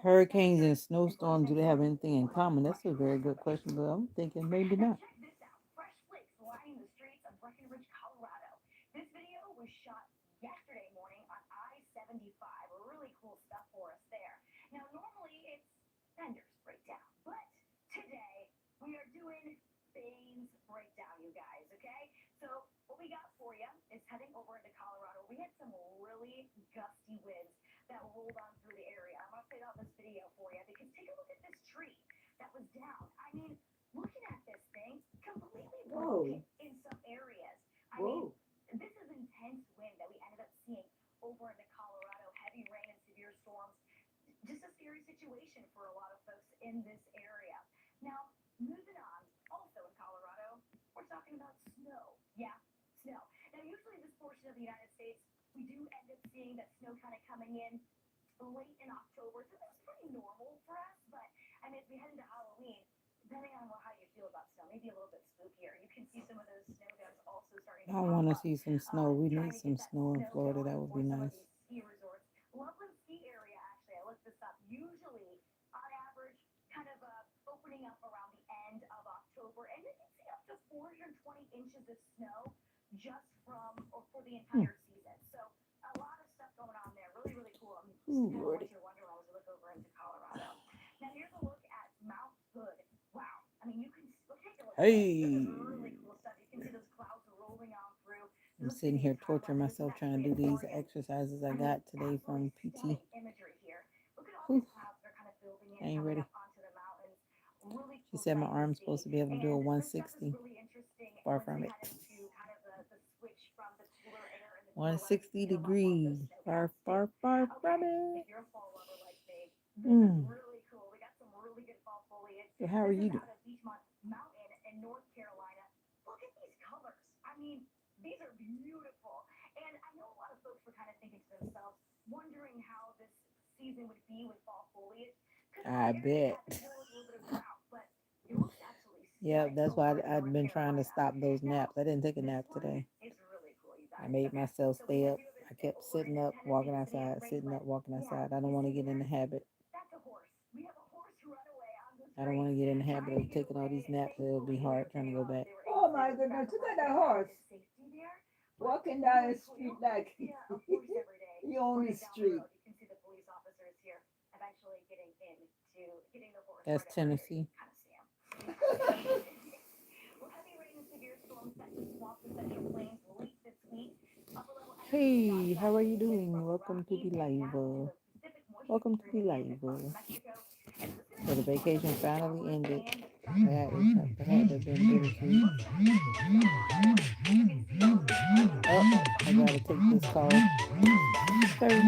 Hurricanes and snowstorms, do they have anything in common? That's a very good question, but I'm thinking maybe not. Whoa. Whoa. I want to see some snow. We need some snow in Florida. That would be nice. Hmm. Ooh, Lordy. Hey. I'm sitting here torturing myself trying to do these exercises I got today from PT. Whew, I ain't ready. She said my arm's supposed to be able to do a 160. Far from it. 160 degrees. Far, far, far from it. Mm. So how are you doing? I bet. Yeah, that's why I've been trying to stop those naps. I didn't take a nap today. I made myself stay up. I kept sitting up, walking outside, sitting up, walking outside. I don't want to get in the habit. I don't want to get in the habit of taking all these naps. It'll be hard trying to go back. Oh my goodness, look at that horse walking down the street like he on the street. That's Tennessee. Hey, how are you doing? Welcome to the live. Welcome to the live. So the vacation finally ended. That had to have been bittersweet. Oh, I gotta take this call. Sorry.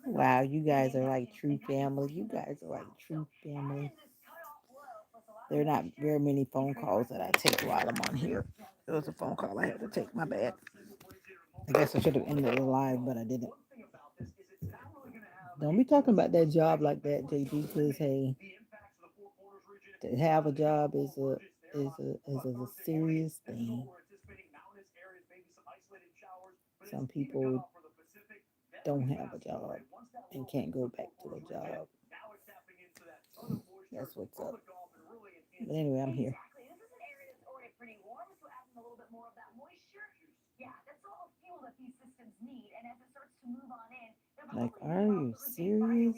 Wow, you guys are like true family. You guys are like true family. There are not very many phone calls that I take while I'm on here. It was a phone call I had to take. My bad. I guess I should have ended the live, but I didn't. Don't be talking about that job like that, JG. Because hey, to have a job is a serious thing. Some people don't have a job and can't go back to a job. That's what's up. But anyway, I'm here. Like, are you serious?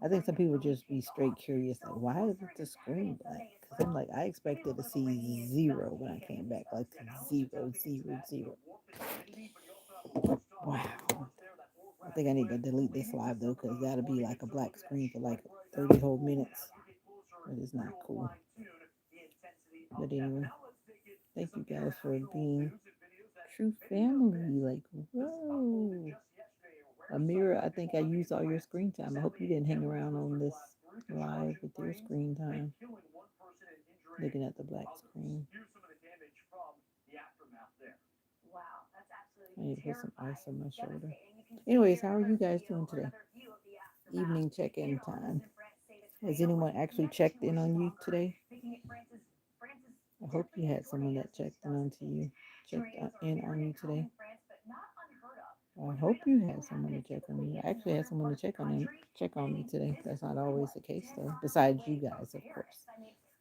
I think some people just be straight curious, like, why is it the screen black? Because I'm like, I expected to see zero when I came back, like zero, zero, zero. Wow. I think I need to delete this live though, because that'll be like a black screen for like 30 whole minutes. It is not cool. But anyway, thank you guys for being true family. Like, whoa. Amira, I think I used all your screen time. I hope you didn't hang around on this live with your screen time. Looking at the black screen. I need to put some ice on my shoulder. Anyways, how are you guys doing today? Evening check-in time. Has anyone actually checked in on you today? I hope you had someone that checked in on to you, checked in on you today. I hope you had someone to check on you. I actually had someone to check on me today. That's not always the case though. Besides you guys, of course.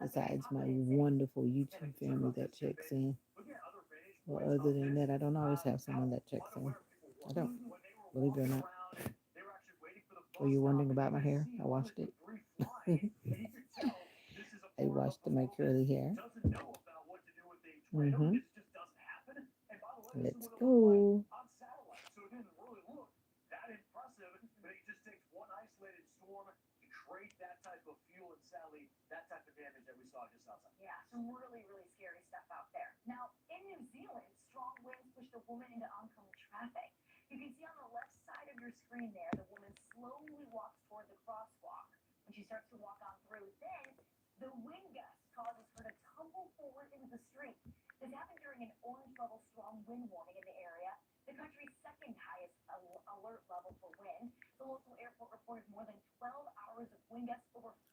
Besides my wonderful YouTube family that checks in. Well, other than that, I don't always have someone that checks in. I don't. Believe it or not. Were you wondering about my hair? I washed it. I washed my curly hair. Mm-hmm. Let's go.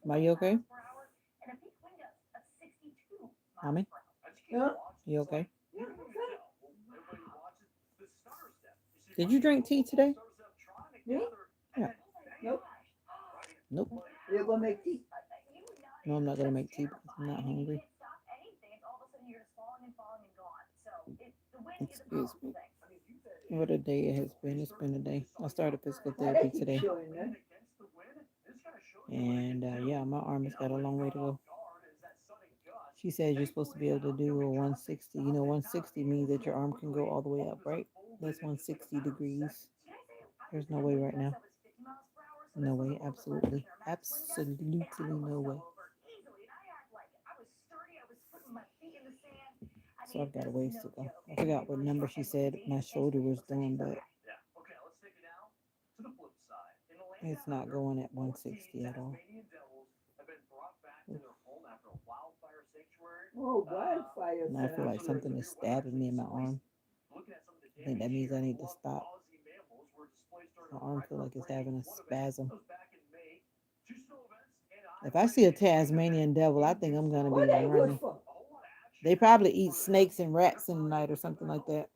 Are you okay? Mommy? Huh? You okay? Yeah, okay. Did you drink tea today? Me? Yeah. Nope. Nope. You're gonna make tea. No, I'm not gonna make tea because I'm not hungry. Excuse me. What a day it has been. It's been a day. I started physical Why therapy they keep today. showing that? And yeah, my arm has got a long way to go. She says you're supposed to be able to do a 160. You know, 160 means that your arm can go all the way up, right? That's 160 degrees. There's no way right now. No way. Absolutely. Absolutely no way. So I've got a ways to go. I forgot what number she said my shoulder was doing, but it's not going at 160 at all. Oh, wildfire. And I feel like something is stabbing me in my arm. I think that means I need to stop. My arm feel like it's having a spasm. If I see a Tasmanian devil, I think I'm gonna be What they good running. for? They probably eat snakes and rats in the night or something like that.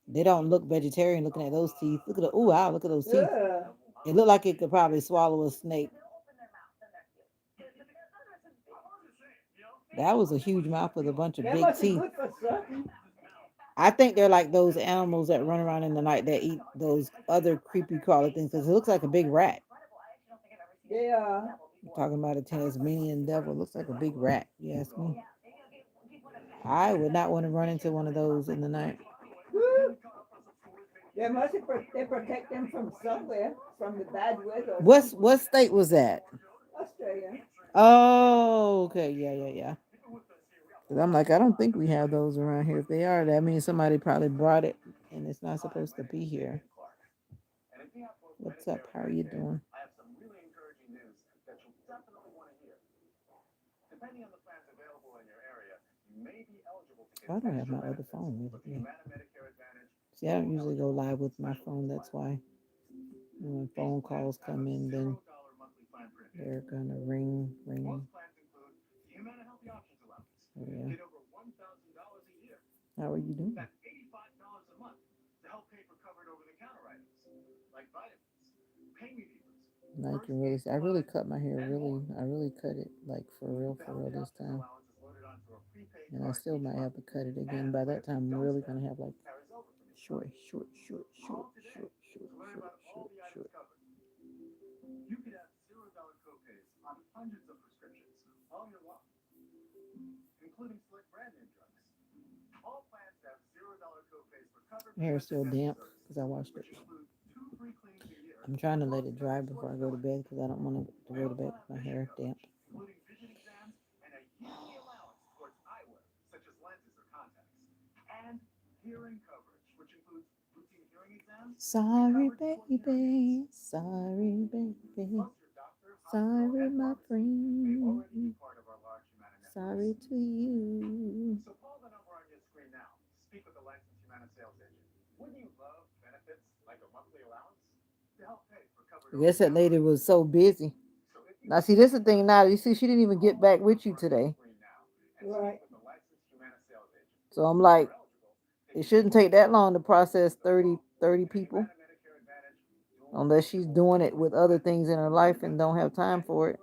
They don't look vegetarian looking at those teeth. Look at the wow, look at those teeth. Yeah. It looked like it could probably swallow a snake. That was a huge mouth with a bunch of That big must be teeth. good for something. I think they're like those animals that run around in the night that eat those other creepy crawly things because it looks like a big rat. They are. I'm talking about a Tasmanian devil. It looks like a big rat. You ask me. I would not want to run into one of those in the night. Woo. They protect them from somewhere, from the bad weather or something. What state was that? Australia. Oh, okay, yeah, yeah, yeah. 'Cause I'm like, I don't think we have those around here. If they are, that means somebody probably brought it and it's not supposed to be here. What's up? How are you doing? I don't have my other phone with me. See, I don't usually go live with my phone. That's why when phone calls come in, then they're gonna ring. Oh, yeah. How are you doing? Now you can really see. I really cut my hair I really cut it like for real this time. And I still might have to cut it again. By that time, I'm really gonna have like short. My hair is still damp because I washed it. I'm trying to let it dry before I go to bed because I don't want to go to bed with my hair damp. Sorry, baby. Sorry, baby. Sorry, my friend. Sorry to you. I guess that lady was so busy. Now, see, this is the thing now. You see, she didn't even get back with you today. Right. So I'm like, it shouldn't take that long to process 30 people unless she's doing it with other things in her life and don't have time for it.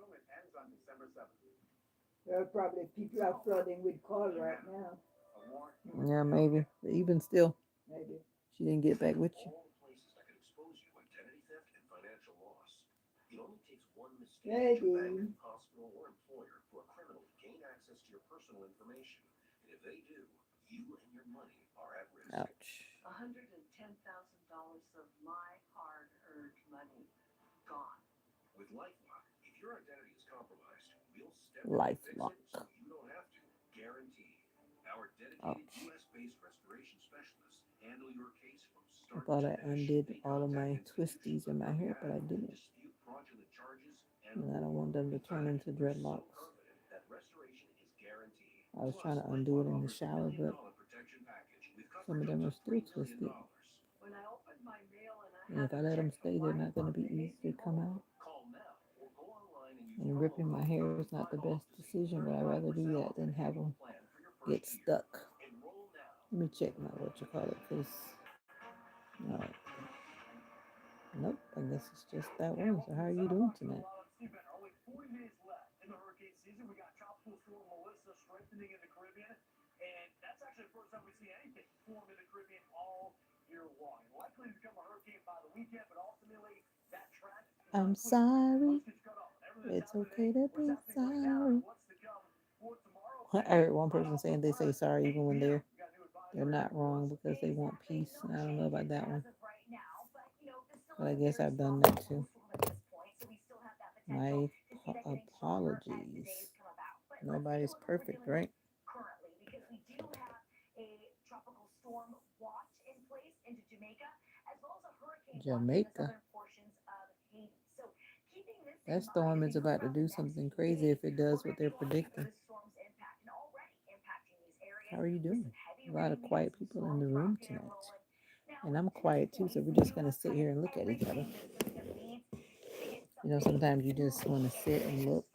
There are probably people are flooding with calls right now. Yeah, maybe. But even still, Maybe. she didn't get back with you. Maybe. Ouch. Lifelock. Ouch. I thought I undid all of my twisties in my hair, but I didn't. And I don't want them to turn into dreadlocks. I was trying to undo it in the shower, but some of them are still twisted. And if I let them stay, they're not going to be easy to come out. And ripping my hair is not the best decision, but I'd rather do that than have them get stuck. Let me check my what you call it, because all right. Nope, I guess it's just that way. So how are you doing tonight? I'm sorry. It's okay to be sorry. I heard one person saying they say sorry even when they're not wrong because they want peace. I don't know about that one, but I guess I've done that too. My apologies. Nobody's perfect, right? Jamaica. That storm is about to do something crazy if it does what they're predicting. How are you doing? A lot of quiet people in the room tonight. And I'm quiet too, so we're just going to sit here and look at each other. You know, sometimes you just want to sit and look.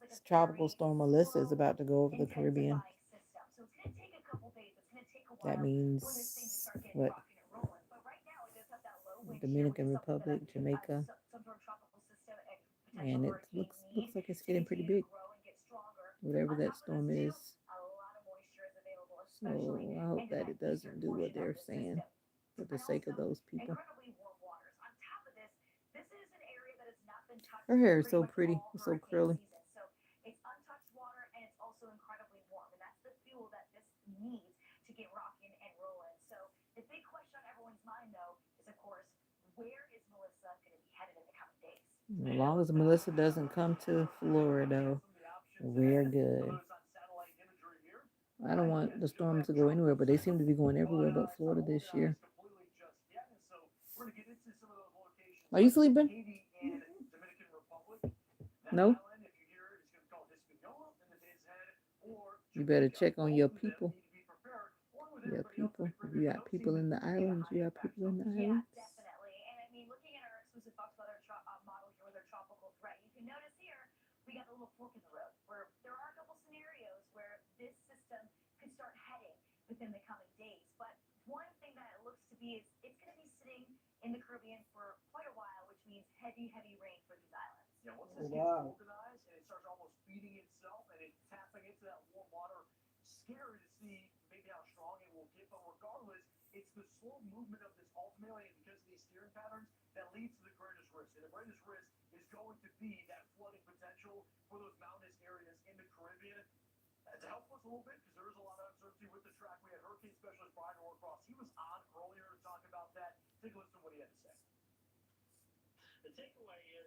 This tropical storm Melissa is about to go over the Caribbean. That means what? Dominican Republic, Jamaica, and it looks like it's getting pretty big. Whatever that storm is. So I hope that it doesn't do what they're saying for the sake of those people. Her hair is so pretty. It's so curly. As long as Melissa doesn't come to Florida, we're good. I don't want the storms to go anywhere, but they seem to be going everywhere but Florida this year. Are you sleeping? No? You better check on your people. Your people. If you got people in the islands, you got people in the islands. Wow.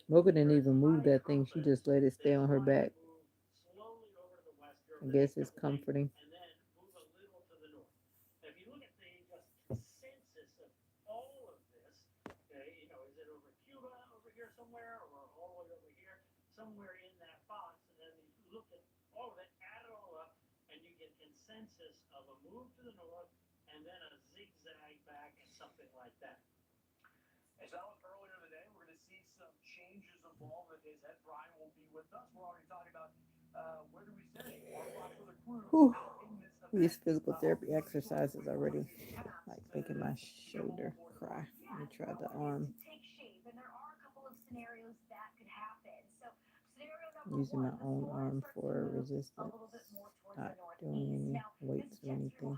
Mocha didn't even move that thing. She just let it stay on her back. I guess it's comforting. Whew. These physical therapy exercises already like making my shoulder cry. Let me try the arm. Using my own arm for resistance, not doing any weights or anything.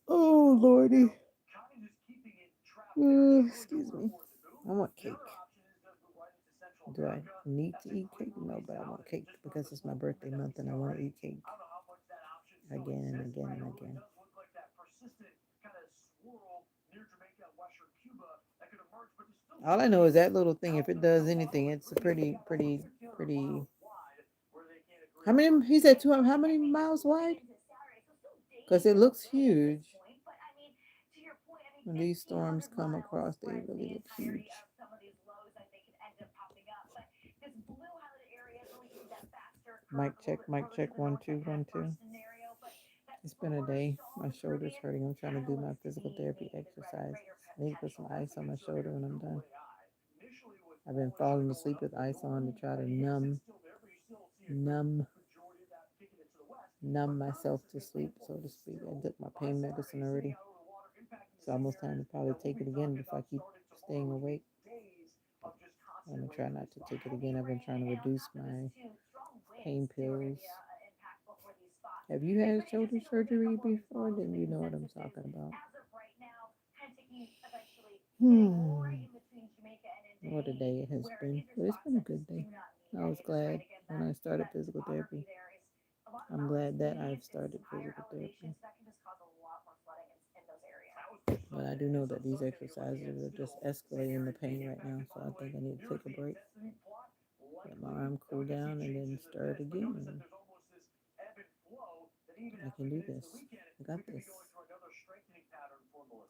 Oh, Lordy. Excuse me. I want cake. Do I need to eat cake? No, but I want cake because it's my birthday month and I want to eat cake again and again and again. All I know is that little thing, if it does anything, it's a pretty. How many, he said how many miles wide? Because it looks huge. When these storms come across, they really look huge. Mic check, 1 2 1 2. It's been a day. My shoulder's hurting. I'm trying to do my physical therapy exercise. Maybe put some ice on my shoulder when I'm done. I've been falling asleep with ice on to try to numb, numb myself to sleep, so to speak. I took my pain medicine already. It's almost time to probably take it again if I keep staying awake. I'm gonna try not to take it again. I've been trying to reduce my pain pills. Have you had shoulder surgery before? Then you know what I'm talking about. What a day it has been. But it's been a good day. I was glad when I started physical therapy. I'm glad that I've started physical therapy. But I do know that these exercises are just escalating the pain right now, so I think I need to take a break, let my arm cool down, and then start again. And I can do this. I got this.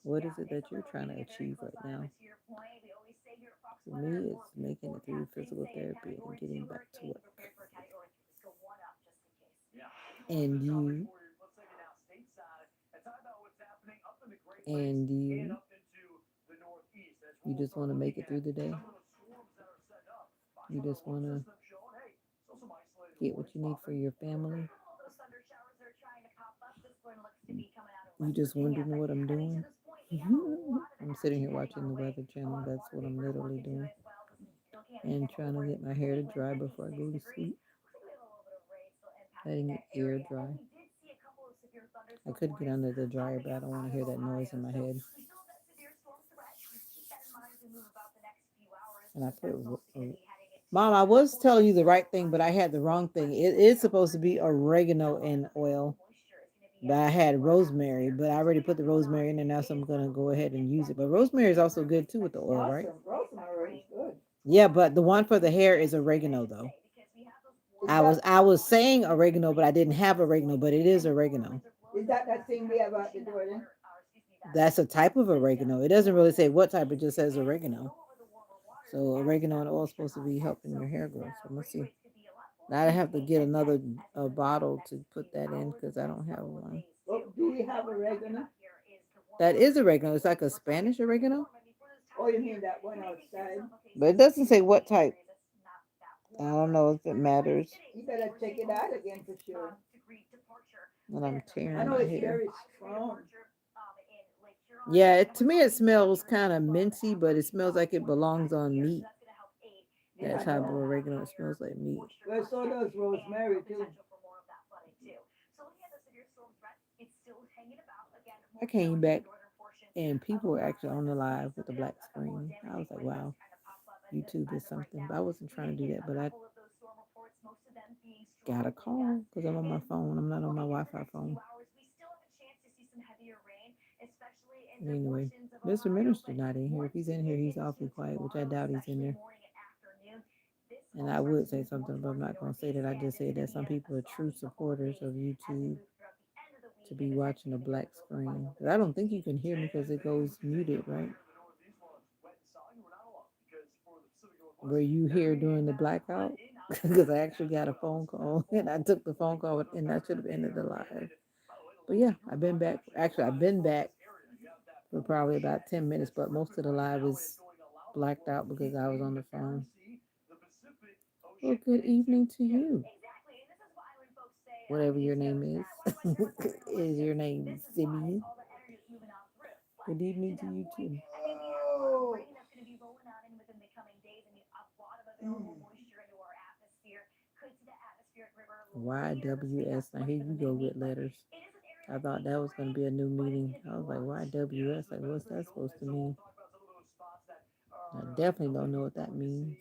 What is it that you're trying to achieve right now? For me, it's making it through physical therapy and getting back to work. And you, you just want to make it through the day. You just want to get what you need for your family. You just wondering what I'm doing? I'm sitting here watching the Weather Channel. That's what I'm literally doing. And trying to get my hair to dry before I go to sleep. Letting it air dry. I could get under the dryer, but I don't want to hear that noise in my head. And I put Mom, I was telling you the right thing, but I had the wrong thing. It is supposed to be oregano and oil, but I had rosemary, but I already put the rosemary in there now, so I'm gonna go ahead and use it. But rosemary is also good too with the oil, right? Awesome. Rosemary is good. Yeah, but the one for the hair is oregano though. Is I was saying oregano, but I didn't have oregano, but it is oregano. that thing we have out the door then? That's a type of oregano. It doesn't really say what type, it just says oregano. So oregano and oil is supposed to be helping your hair grow. So let's see. Now I have to get another bottle to put that in because I don't have one. Oh, do we have oregano? That is oregano. It's like a Spanish oregano, Oh, you mean that one outside? but it doesn't say what type. I don't know if it matters. You better check it out again for sure. When I'm I tearing know my it's hair. very strong. Yeah, to me it smells kind of minty, but it smells like it belongs on meat. Yeah, That I type of know. oregano, it smells like meat. Well, so does rosemary too. I came back and people were actually on the live with the black screen. I was like, wow, YouTube is something. But I wasn't trying to do that, but I got a call because I'm on my phone. I'm not on my Wi-Fi phone. Anyway, Mr. Minister not in here. If he's in here, he's awfully quiet, which I doubt he's in there. And I would say something, but I'm not going to say that. I just say that some people are true supporters of YouTube to be watching a black screen. But I don't think you can hear me because it goes muted, right? Were you here during the blackout? Because I actually got a phone call and I took the phone call and I should have ended the live. But yeah, I've been back. Actually, I've been back for probably about 10 minutes, but most of the live is blacked out because I was on the phone. Well, good evening to you. Whatever your name is. Is your name Simeon? Good evening to you too. Oh. Mm. YWS. Now here you go with letters. I thought that was going to be a new meeting. I was like, YWS? Like, what's that supposed to mean? I definitely don't know what that means.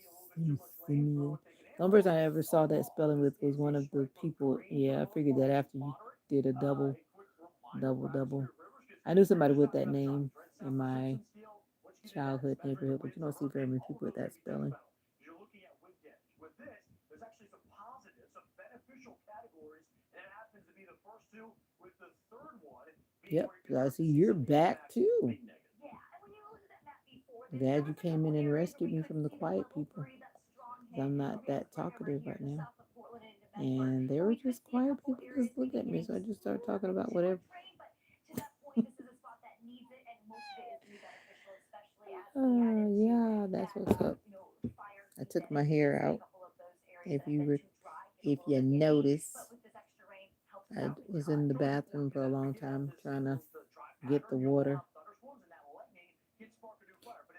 Simeon. The only person I ever saw that spelling with was one of the people. Yeah, I figured that after you did a double. I knew somebody with that name in my childhood neighborhood, but you don't see very many people with that spelling. Yep, I see you're back too. Glad you came in and rescued me from the quiet people. 'Cause I'm not that talkative right now. And they were just quiet people just looked at me, so I just started talking about whatever. Yeah, that's what's up. I took my hair out. If you notice, I was in the bathroom for a long time get the water,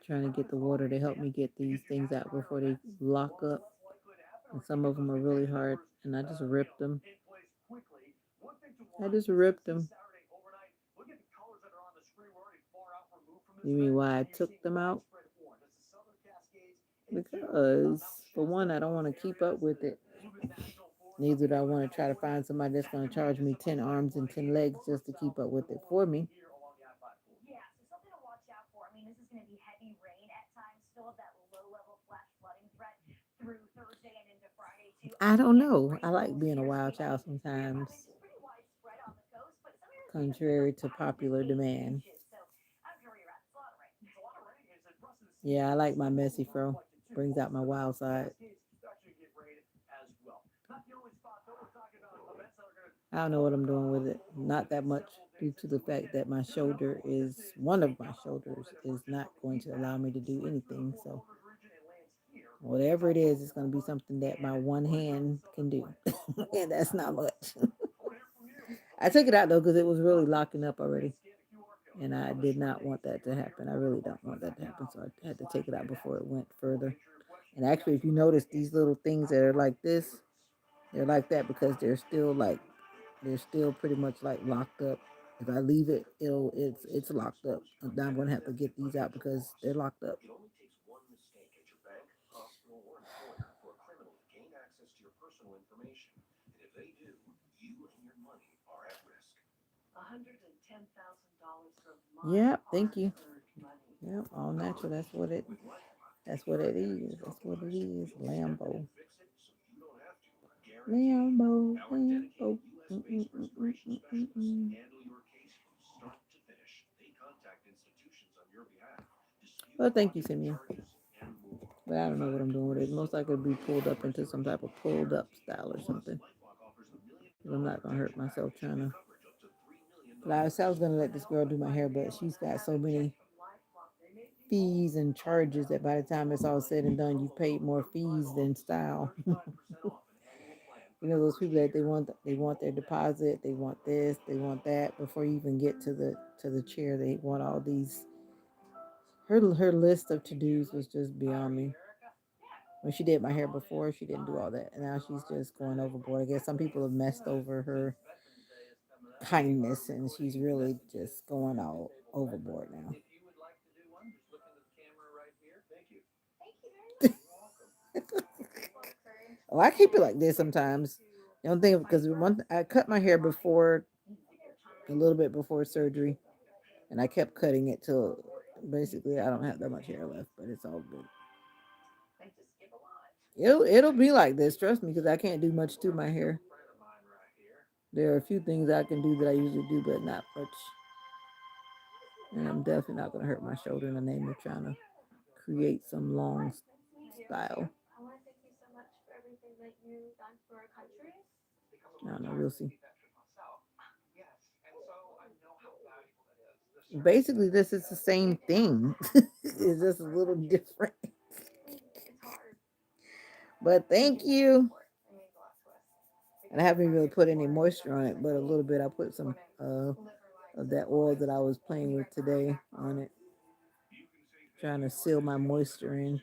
trying to get the water to help me get these things out before they lock up. And some of them are really hard, and I just ripped them. I just ripped them. You mean why I took them out? Because, for one, I don't want to keep up with it. Neither do I want to try to find somebody that's going to charge me 10 arms and 10 legs just to keep up with it for me. I don't know. I like being a wild child sometimes, contrary to popular demand. Yeah, I like my messy fro. Brings out my wild side. I don't know what I'm doing with it. Not that much due to the fact that one of my shoulders is not going to allow me to do anything. So Whatever it is, it's going to be something that my one hand can do. And that's not much. I took it out though because it was really locking up already. And I did not want that to happen. I really don't want that to happen. So I had to take it out before it went further. And actually, if you notice these little things that are like this, they're like that because they're still pretty much like locked up. If I leave it, it's locked up. Now I'm gonna have to get these out because they're locked up. Yep, thank you. Yep, all natural. That's what it is. That's what it is. Lambo. Lambo. Lambo. Mm-mm-mm-mm-mm-mm. Well, thank you, Simeon. But I don't know what I'm doing with it. Most likely it'll be pulled up into some type of pulled up style or something. 'Cause I'm not gonna hurt myself trying to. Like I said, I was gonna let this girl do my hair, but she's got so many fees and charges that by the time it's all said and done, you've paid more fees than style. You know those people that they want their deposit, they want this, they want that before you even get to the chair. They want all these. Her list of to dos was just beyond me. When she did my hair before, she didn't do all that, and now she's just going overboard. I guess some people have messed over her kindness, and she's really just going all overboard now. Oh, I keep it like this sometimes. You don't think because I cut my hair before a little bit before surgery, and I kept cutting it till basically I don't have that much hair left, but it's all good. It'll be like this, trust me, because I can't do much to my hair. There are a few things I can do that I usually do, but not much. And I'm definitely not gonna hurt my shoulder in the name of trying to create some long style. I don't know, we'll see. Basically, this is the same thing. It's just a little different. But thank you. And I haven't really put any moisture on it, but a little bit. I put some of that oil that I was playing with today on it, trying to seal my moisture in.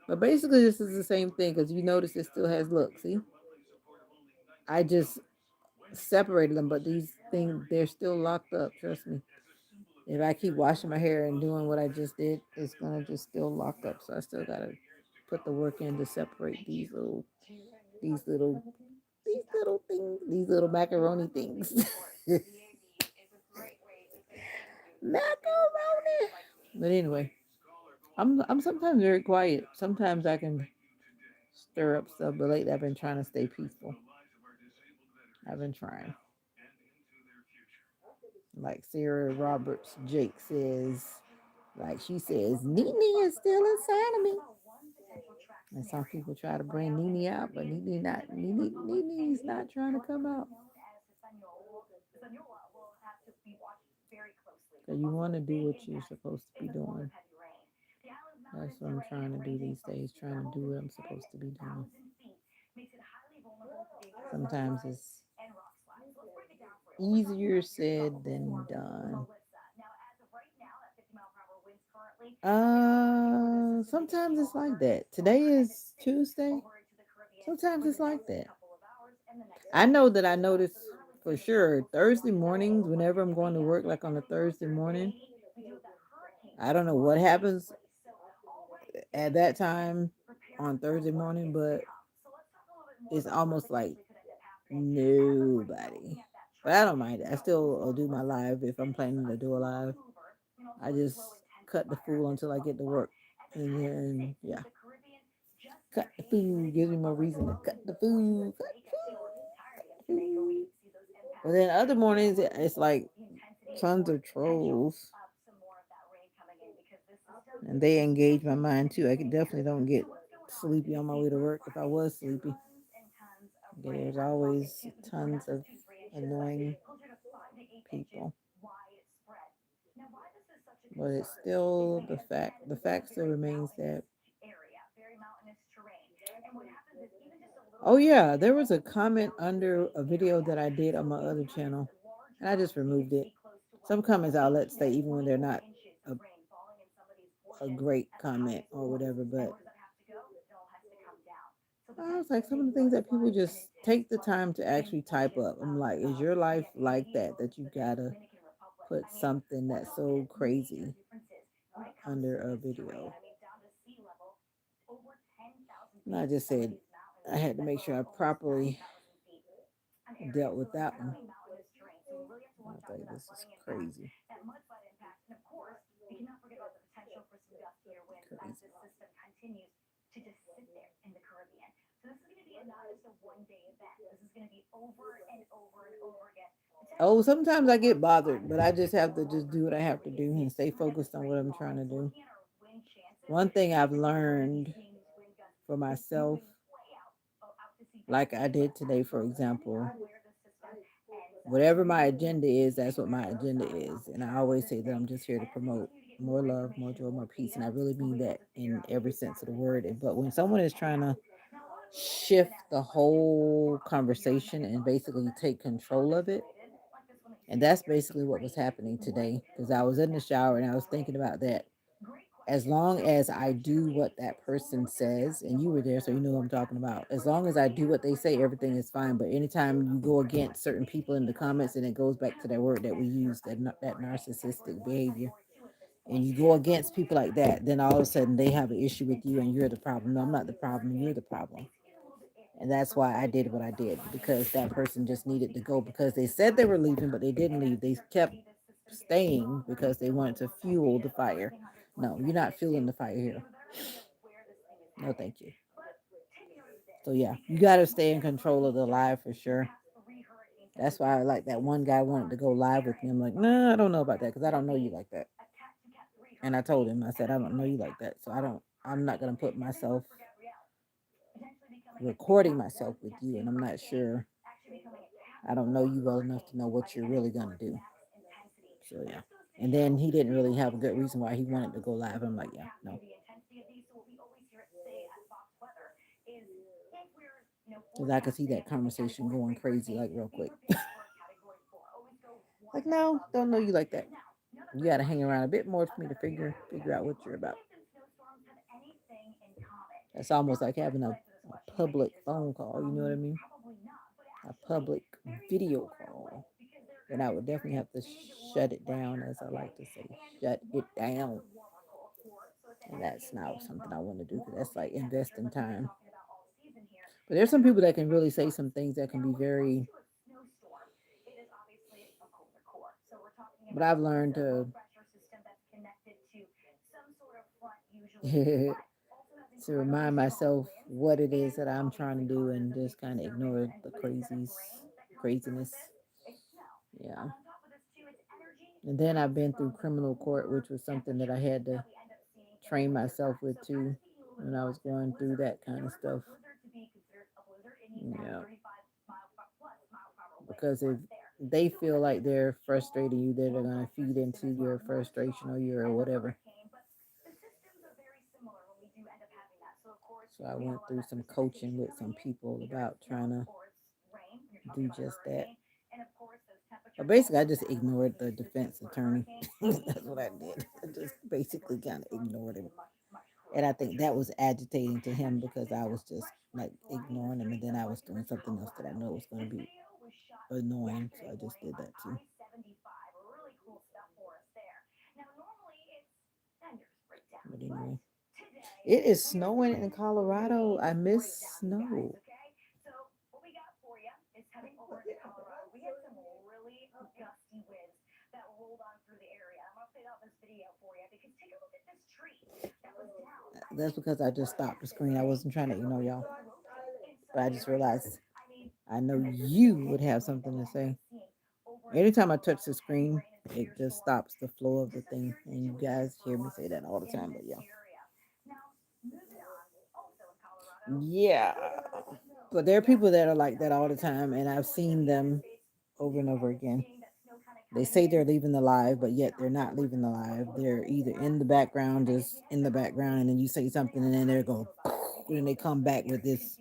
But basically, this is the same thing because you notice it still has look. See, I just separated them, but these things they're still locked up. Trust me. If I keep washing my hair and doing what I just did, it's gonna just still lock up. So I still gotta put the work in to separate these little, these little things, these little macaroni things. Macaroni. But anyway, I'm sometimes very quiet. Sometimes I can stir up stuff, but lately I've been trying to stay peaceful. I've been trying. Like Sarah Roberts Jake says, like she says, Nene is still inside of me. And some people try to bring Nene out, but Nene's not trying to come out. So you want to do what you're supposed to be doing. That's what I'm trying to do these days, trying to do what I'm supposed to be doing. Sometimes it's easier said than done. Sometimes it's like that. Today is Tuesday. Sometimes it's like that. I know that I notice for sure Thursday mornings, whenever I'm going to work, like on a Thursday morning, I don't know what happens at that time on Thursday morning, but it's almost like nobody. But I don't mind it. I still do my live if I'm planning to do a live. I just cut the fool until I get to work. And then, yeah. Cut the food gives me more reason to cut the food. Cut the food. But then other mornings, it's like tons of trolls. And they engage my mind too. I definitely don't get sleepy on my way to work if I was sleepy. There's always tons of annoying people. But it's still the fact still remains that Oh yeah, there was a comment under a video that I did on my other channel, and I just removed it. Some comments I'll let stay even when they're not a, a great comment or whatever, but I was like, some of the things that people just take the time to actually type up. I'm like, is your life like that that you gotta put something that's so crazy under a video? And I just said I had to make sure I properly dealt with that one. I was like, this is crazy. Crazy. Oh, sometimes I get bothered, but I just have to just do what I have to do and stay focused on what I'm trying to do. One thing I've learned for myself, like I did today, for example, whatever my agenda is, that's what my agenda is. And I always say that I'm just here to promote more love, more joy, more peace. And I really mean that in every sense of the word. But when someone is trying to shift the whole conversation and basically take control of it, and that's basically what was happening today because I was in the shower and I was thinking about that. As long as I do what that person says, and you were there, so you know what I'm talking about. As long as I do what they say, everything is fine. But anytime you go against certain people in the comments, and it goes back to that word that we use, that narcissistic behavior, and you go against people like that, then all of a sudden they have an issue with you, and you're the problem. No, I'm not the problem. You're the problem. And that's why I did what I did because that person just needed to go because they said they were leaving, but they didn't leave. They kept staying because they wanted to fuel the fire. No, you're not fueling the fire here. No, thank you. So yeah, you got to stay in control of the live for sure. That's why I like that one guy wanted to go live with me. I'm like, no, I don't know about that because I don't know you like that. And I told him, I said, I don't know you like that, so I'm not gonna put myself recording myself with you, and I'm not sure. I don't know you well enough to know what you're really gonna do. So yeah. And then he didn't really have a good reason why he wanted to go live. I'm like, yeah, no. Because I could see that conversation going crazy like real quick. Like, no, don't know you like that. You got to hang around a bit more for me to figure out what you're about. That's almost like having a public phone call. You know what I mean? A public video call. And I would definitely have to shut it down, as I like to say, shut it down. And that's not something I want to do because that's like investing time. But there's some people that can really say some things that can be very. But I've learned to to remind myself what it is that I'm trying to do and just kind of ignore the craziness. Yeah. And then I've been through criminal court, which was something that I had to train myself with too when I was going through that kind of stuff. Yeah. Because if they feel like they're frustrating you, they're going to feed into your frustration or your whatever. So I went through some coaching with some people about trying to do just that. But basically, I just ignored the defense attorney. That's what I did. I just basically kind of ignored him. And I think that was agitating to him because I was just like ignoring him, and then I was doing something else that I know was going to be annoying. So I just did that too. But anyway, it is snowing in Colorado. I miss snow. That's because I just stopped the screen. I wasn't trying to ignore y'all. But I just realized I know you would have something to say. Anytime I touch the screen, it just stops the flow of the thing. And you guys hear me say that all the time, but yeah. Yeah. But there are people that are like that all the time, and I've seen them over and over again. They say they're leaving the live, but yet they're not leaving the live. They're either in the background, just in the background, and then you say something, and then they go, and they come back with this.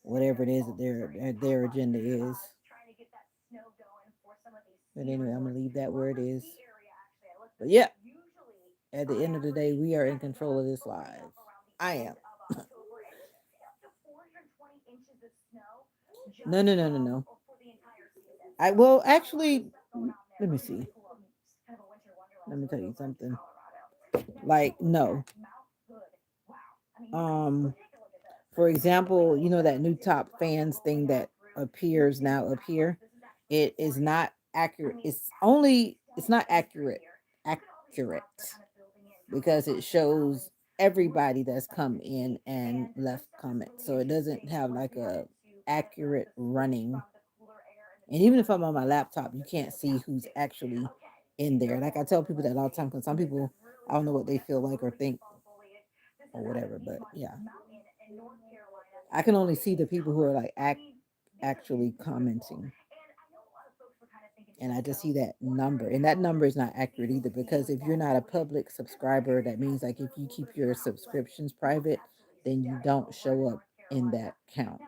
whatever it is that their agenda is. But anyway, I'm gonna leave that where it is. But yeah, at the end of the day, we are in control of this live. I am. No, no, no, no, no. I well, actually, let me see. Let me tell you something. Like, no. Um, for example, you know that new top fans thing that appears now up here. It is not accurate. It's not accurate because it shows everybody that's come in and left comments. So it doesn't have like a accurate running. And even if I'm on my laptop, you can't see who's actually in there. Like I tell people that all the time because some people I don't know what they feel like or think or whatever, but yeah. I can only see the people who are like actually commenting. And I just see that number. And that number is not accurate either because if you're not a public subscriber, that means like if you keep your subscriptions private, then you don't show up in that count.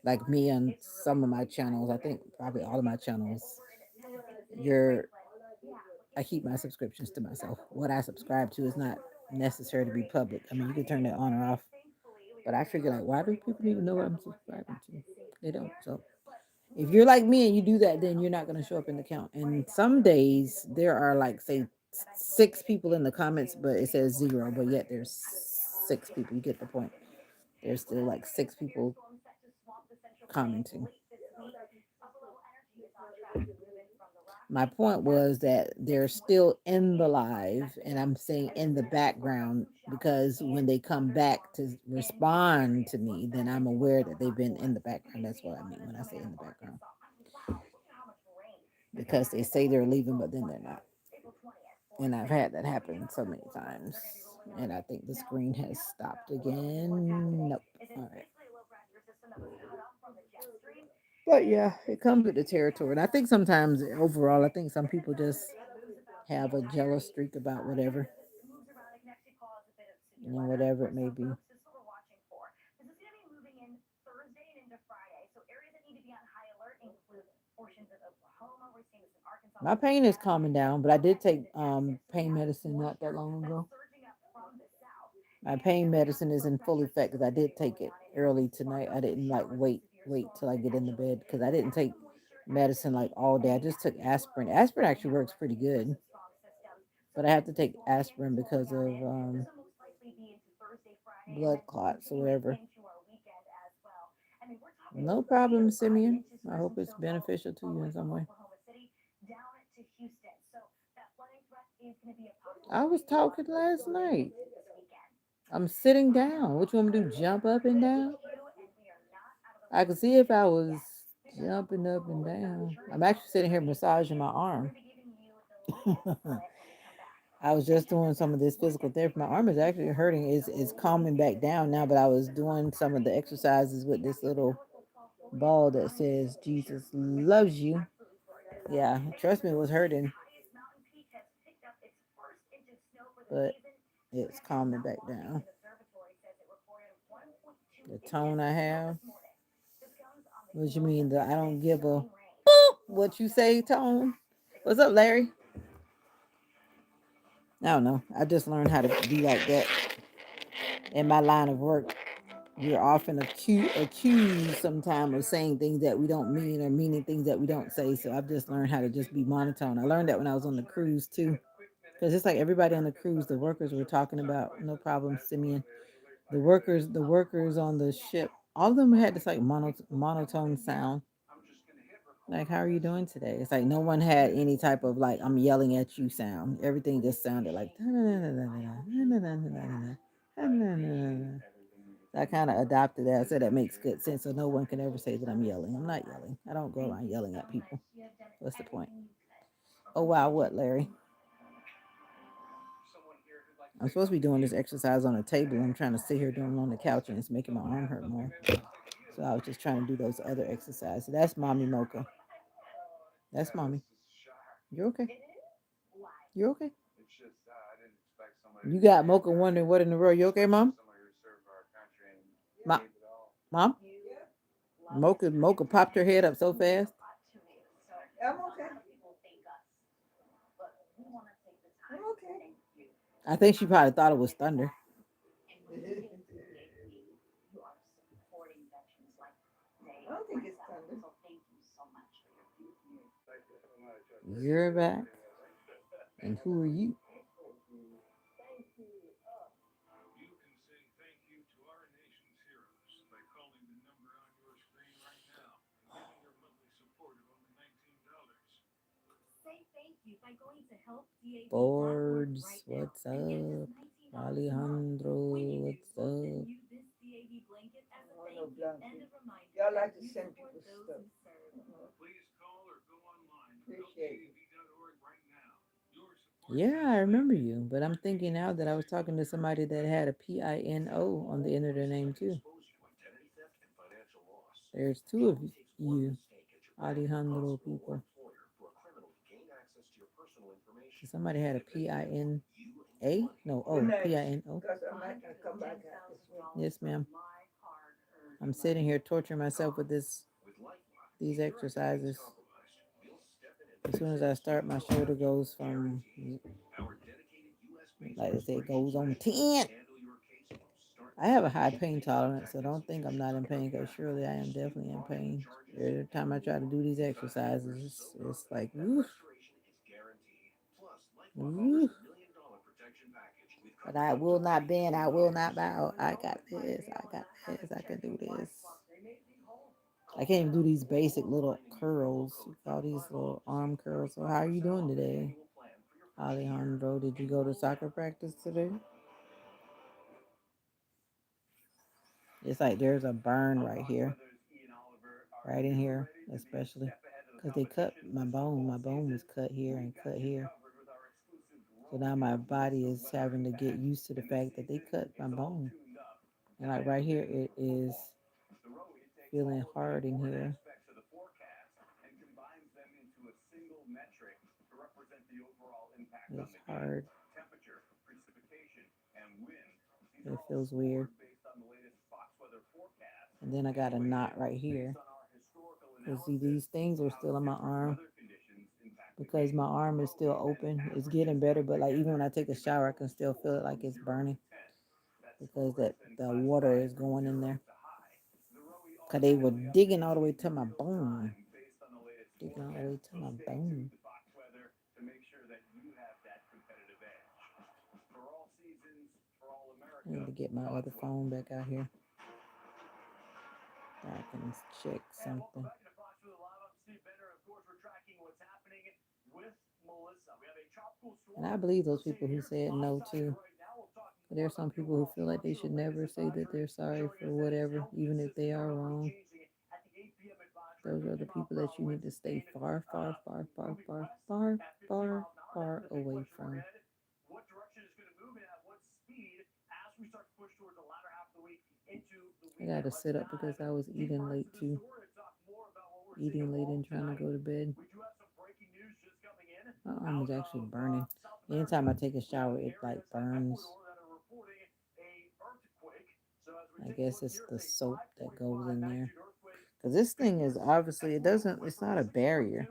Like me on some of my channels, I think probably all of my channels, you're I keep my subscriptions to myself. What I subscribe to is not necessary to be public. I mean, you can turn that on or off. But I figure like, why do people even know what I'm subscribing to? They don't. So if you're like me and you do that, then you're not going to show up in the count. And some days there are like, say, 6 people in the comments, but it says 0, but yet there's 6 people. You get the point. There's still like 6 people commenting. My point was that they're still in the live, and I'm saying in the background because when they come back to respond to me, then I'm aware that they've been in the background. That's what I mean when I say in the background. Because they say they're leaving, but then they're not. And I've had that happen so many times. And I think the screen has stopped again. Nope. All right. But yeah, it comes with the territory. And I think sometimes overall, I think some people just have a jealous streak about whatever, whatever it may be. My pain is calming down, but I did take pain medicine not that long ago. My pain medicine is in full effect because I did take it early tonight. I didn't like wait till I get in the bed because I didn't take medicine like all day. I just took aspirin. Aspirin actually works pretty good, but I have to take aspirin because of blood clots or whatever. No problem, Simeon. I hope it's beneficial to you in some way. I was talking last night. I'm sitting down. What you want me to do? Jump up and down? I could see if I was jumping up and down. I'm actually sitting here massaging my arm. I was just doing some of this physical therapy. My arm is actually hurting. It's calming back down now, but I was doing some of the exercises with this little ball that says Jesus loves you. Yeah, trust me, it was hurting. But it's calming back down. The tone I have. What you mean? I don't give a what you say tone? What's up, Larry? I don't know. I just learned how to be like that in my line of work. We're often accused sometimes of saying things that we don't mean or meaning things that we don't say. So I've just learned how to just be monotone. I learned that when I was on the cruise too. Because it's like everybody on the cruise, the workers were talking about, no problem, Simeon. The workers on the ship, all of them had this like monotone sound. Like, how are you doing today? It's like no one had any type of like I'm yelling at you sound. Everything just sounded like I kind of adopted that. I said that makes good sense. So no one can ever say that I'm yelling. I'm not yelling. I don't go around yelling at people. What's the point? Oh wow, what, Larry? I'm supposed to be doing this exercise on a table. I'm trying to sit here doing it on the couch and it's making my arm hurt more. So I was just trying to do those other exercises. That's mommy Mocha. That's mommy. You're okay. You're okay. You got Mocha wondering what in the world. You okay, mom? Mom? Mom? Mocha popped her head up so fast. I'm okay. I'm okay. I think she probably thought it was thunder. I don't think it's thunder. You're back. And who are you? Boards, what's up? Alejandro, what's up? I want no blanket. Y'all like to send people stuff. Appreciate it. Yeah, I remember you, but I'm thinking now that I was talking to somebody that had a PINO on the end of their name too. There's two of you, Alejandro people. So somebody had a PINA? No, Good oh, night. PINO. Because I might not come back out this way. Yes, ma'am. I'm sitting here torturing myself with these exercises. As soon as I start, my shoulder goes from, like I said, goes on 10. I have a high pain tolerance, so don't think I'm not in pain, because surely I am definitely in pain. Every time I try to do these exercises, it's like, oof, oof. But I will not bend, I will not bow. I got this, I got this, I can do this. I can't even do these basic little curls, all these little arm curls. So how are you doing today, Alejandro? Did you go to soccer practice today? It's like there's a burn right here, right in here, especially because they cut my bone. My bone was cut here and cut here. So now my body is having to get used to the fact that they cut my bone. And like right here, it is feeling hard in here. It's hard. It feels weird. And then I got a knot right here. You see, these things are still on my arm because my arm is still open. It's getting better, but like even when I take a shower, I can still feel it like it's burning because that the water is going in there. Cause they were digging all the way to my bone, digging all the way to my bone. I need to get my other phone back out here so I can check something. And I believe those people who said no too. But there are some people who feel like they should never say that they're sorry for whatever, even if they are wrong. Those are the people that you need to stay far, far, far, far, far, far, far, far away from. I gotta sit up because I was eating late too. Eating late and trying to go to bed. My arm is actually burning. Anytime I take a shower, it like burns. I guess it's the soap that goes in there. Because this thing is obviously, it's not a barrier.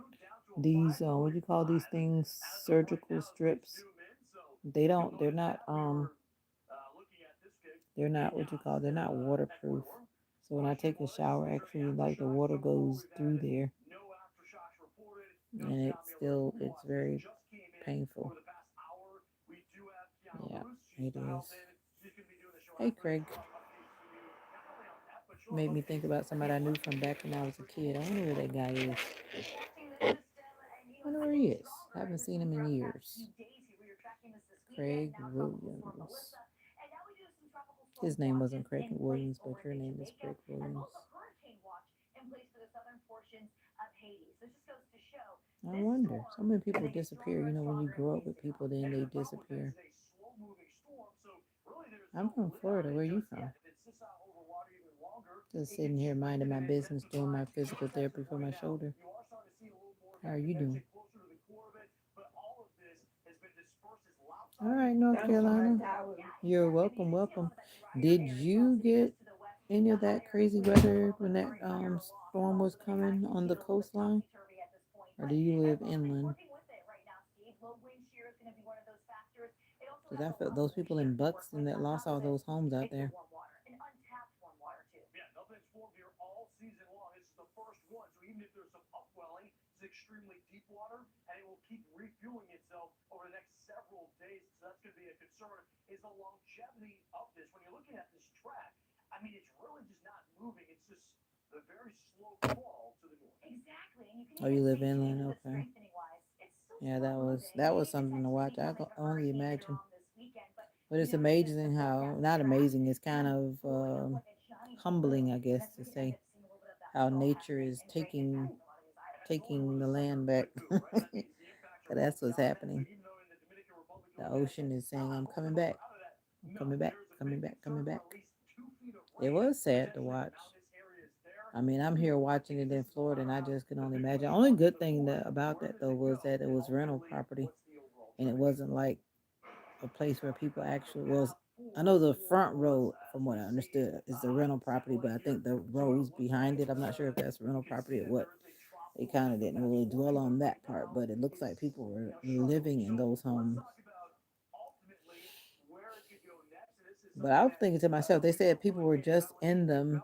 These, what do you call these things? Surgical strips. They're not what you call, they're not waterproof. So when I take a shower, actually, like the water goes through there. And it's very painful. Yeah, it is. Hey, Craig. Made me think about somebody I knew from back when I was a kid. I wonder where that guy is. I wonder where he is. I haven't seen him in years. Craig Williams. His name wasn't Craig Williams, but her name is Craig Williams. I wonder. So many people disappear. You know, when you grow up with people, then they disappear. I'm from Florida. Where are you from? Just sitting here minding my business, doing my physical therapy for my shoulder. How are you doing? All right, North Carolina. You're welcome, welcome. Did you get Any of that crazy weather when that storm was coming on the coastline? Or do you live inland? Because I felt those people in Buxton that lost all those homes out there. Oh, you live inland, okay. Yeah, that was something to watch. I can only imagine. But it's amazing how not amazing. It's kind of humbling, I guess, to say how nature is taking the land back. 'Cause that's what's happening. The ocean is saying, "I'm coming back. I'm coming back. Coming back. Coming back." It was sad to watch. I mean, I'm here watching it in Florida, and I just can only imagine. Only good thing about that though was that it was rental property, and it wasn't like a place where people actually was. I know the front row, from what I understood, is the rental property, but I think the rows behind it, I'm not sure if that's rental property or what. They kind of didn't really dwell on that part, but it looks like people were living in those homes. But I was thinking to myself, they said people were just in them,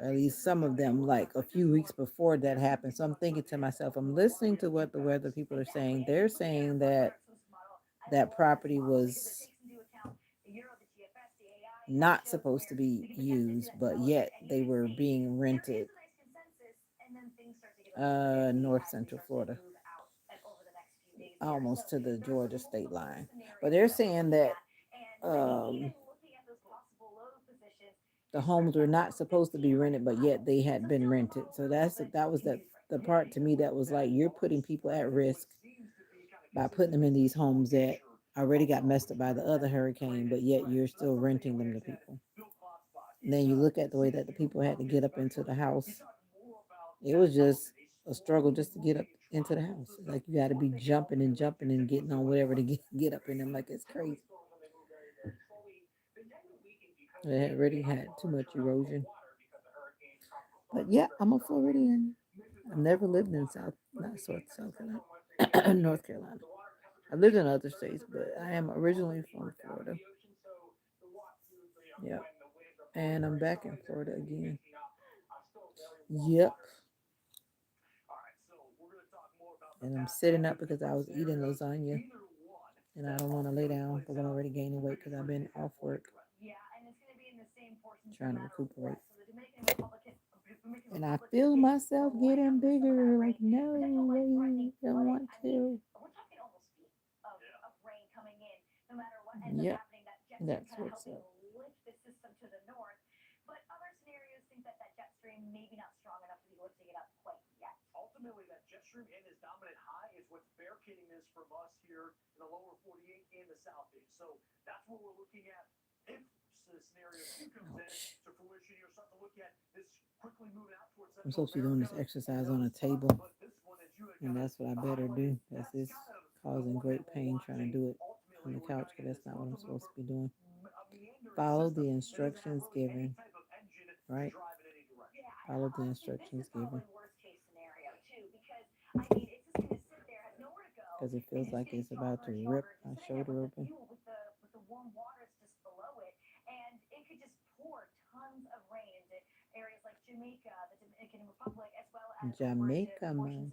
at least some of them, like a few weeks before that happened. So I'm thinking to myself, I'm listening to what the weather people are saying. They're saying that that property was not supposed to be used, but yet they were being rented. North Central Florida, almost to the Georgia state line. But they're saying that um, the homes were not supposed to be rented, but yet they had been rented. So that was the part to me that was like you're putting people at risk by putting them in these homes that already got messed up by the other hurricane, but yet you're still renting them to people. And then you look at the way that the people had to get up into the house. It was just a struggle just to get up into the house. Like you got to be jumping and getting on whatever to get up in them. Like it's crazy. It had already had too much erosion. But yeah, I'm a Floridian. I've never lived in not South Carolina, North Carolina. I've lived in other states, but I am originally from Florida. Yep. And I'm back in Florida again. Yep. And I'm sitting up because I was eating lasagna and I don't want to lay down because I'm already gaining weight because I've been off work trying to recuperate. And I feel myself getting bigger. Like, no way, don't want to. Yep, that's what's up. Ouch. I'm supposed to be doing this exercise on a table, and that's what I better do. That's it's causing great pain trying to do it on the couch because that's not what I'm supposed to be doing. Follow the instructions given, right? Follow the instructions given. Because it feels like it's about to rip my shoulder open. Jamaica, man.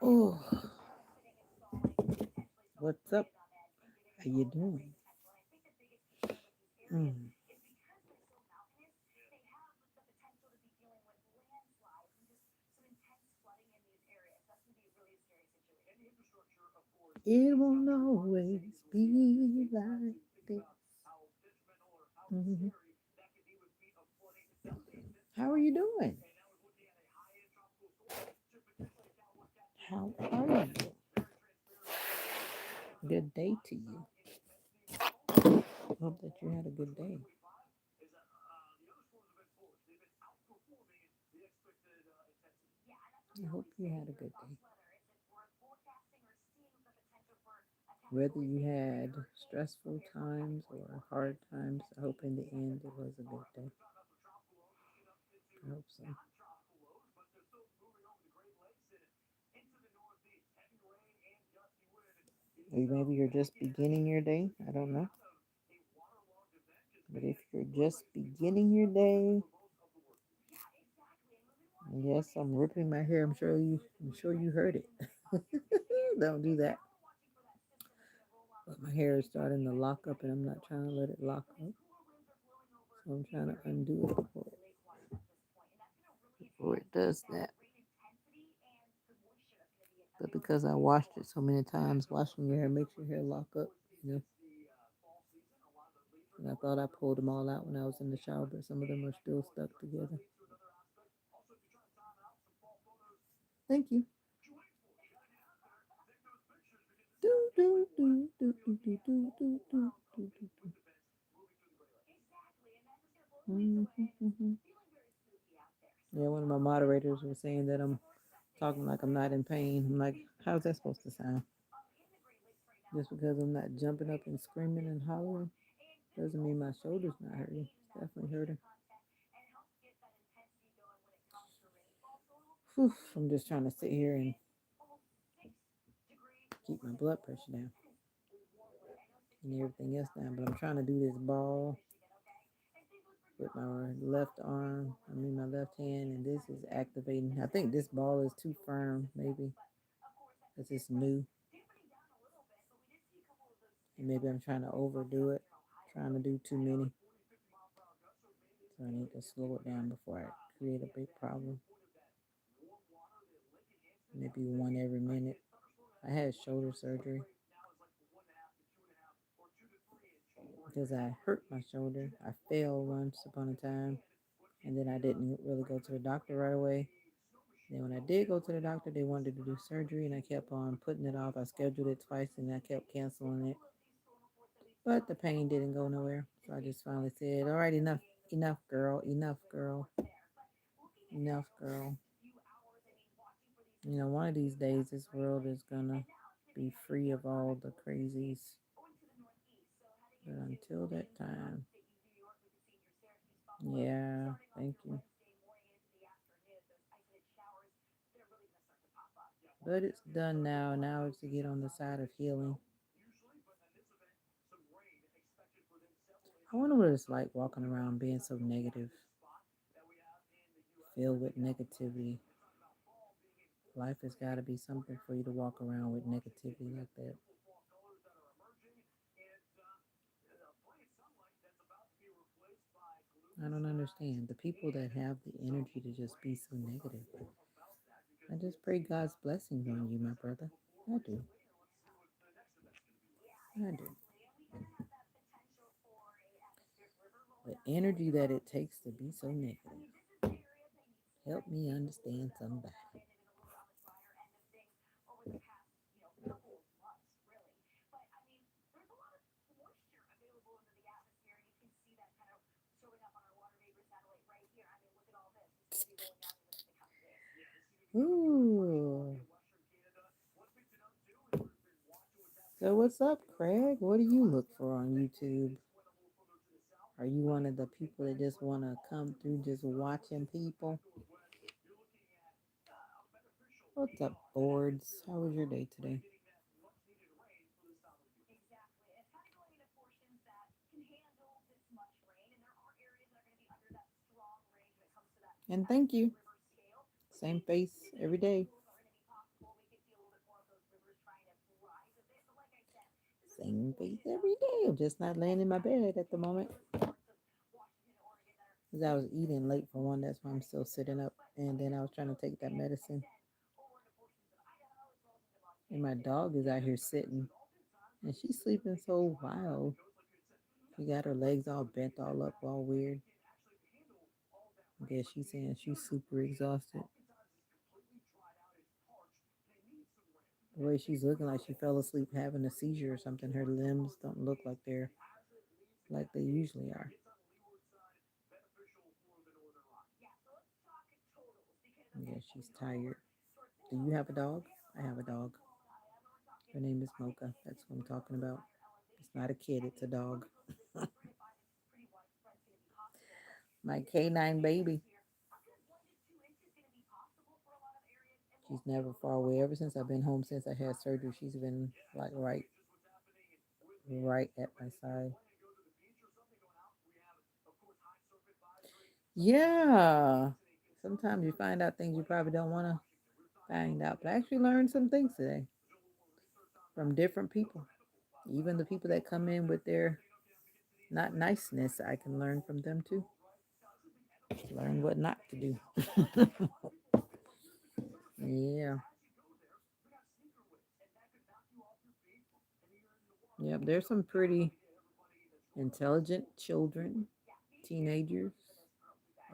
Oh, what's up? How you doing? Mm. It won't always be like this. Mhm. How are you doing? How are you? Good day to you. Hope that you had a good day. I hope you had a good day. Whether you had stressful times or hard times, I hope in the end it was a good day. I hope so. Or maybe you're just beginning your day. I don't know. But if you're just beginning your day, yes, I'm ripping my hair. I'm sure you heard it. Don't do that. But my hair is starting to lock up and I'm not trying to let it lock up. So I'm trying to undo it before it does that. But because I washed it so many times, washing your hair makes your hair lock up, you know. And I thought I pulled them all out when I was in the shower, but some of them are still stuck together. Thank you. Do, do, do, do, do, do, do, do, do, do, do. Mhm. Yeah, one of my moderators was saying that I'm talking like I'm not in pain. I'm like, how's that supposed to sound? Just because I'm not jumping up and screaming and hollering doesn't mean my shoulder's not hurting. It's definitely hurting. Whew, I'm just trying to sit here and keep my blood pressure down and everything else down. But I'm trying to do this ball with my left arm, my left hand, and this is activating. I think this ball is too firm, maybe, because it's new. And maybe I'm trying to overdo it, trying to do too many. So I need to slow it down before I create a big problem. Maybe one every minute. I had shoulder surgery because I hurt my shoulder. I fell once upon a time, and then I didn't really go to the doctor right away. Then when I did go to the doctor, they wanted to do surgery, and I kept on putting it off. I scheduled it twice, and I kept canceling it. But the pain didn't go nowhere. So I just finally said, all right, enough, enough, girl, enough, girl, enough, girl. One of these days, this world is gonna be free of all the crazies. But until that time, yeah, thank you. But it's done now. Now it's to get on the side of healing. I wonder what it's like walking around being so negative, filled with negativity. Life has got to be something for you to walk around with negativity like that. I don't understand. The people that have the energy to just be so negative. I just pray God's blessings on you, my brother. I do. I do. The energy that it takes to be so negative. Help me understand somebody. Ooh. So what's up, Craig? What do you look for on YouTube? Are you one of the people that just want to come through just watching people? What's up, boards? How was your day today? And thank you. Same face every day. Same face every day. I'm just not laying in my bed at the moment. Because I was eating late for one. That's why I'm still sitting up. And then I was trying to take that medicine. And my dog is out here sitting. And she's sleeping so wild. She got her legs all bent all up, all weird. I guess she's saying she's super exhausted. The way she's looking like she fell asleep having a seizure or something. Her limbs don't look like they're like they usually are. Yeah, she's tired. Do you have a dog? I have a dog. Her name is Mocha. That's what I'm talking about. It's not a kid, it's a dog. My canine baby. She's never far away. Ever since I've been home since I had surgery, she's been like right at my side. Yeah. Sometimes you find out things you probably don't want to find out. But I actually learned some things today from different people. Even the people that come in with their not niceness, I can learn from them too. Learn what not to do. Yeah. Yep. There's some pretty intelligent children, teenagers,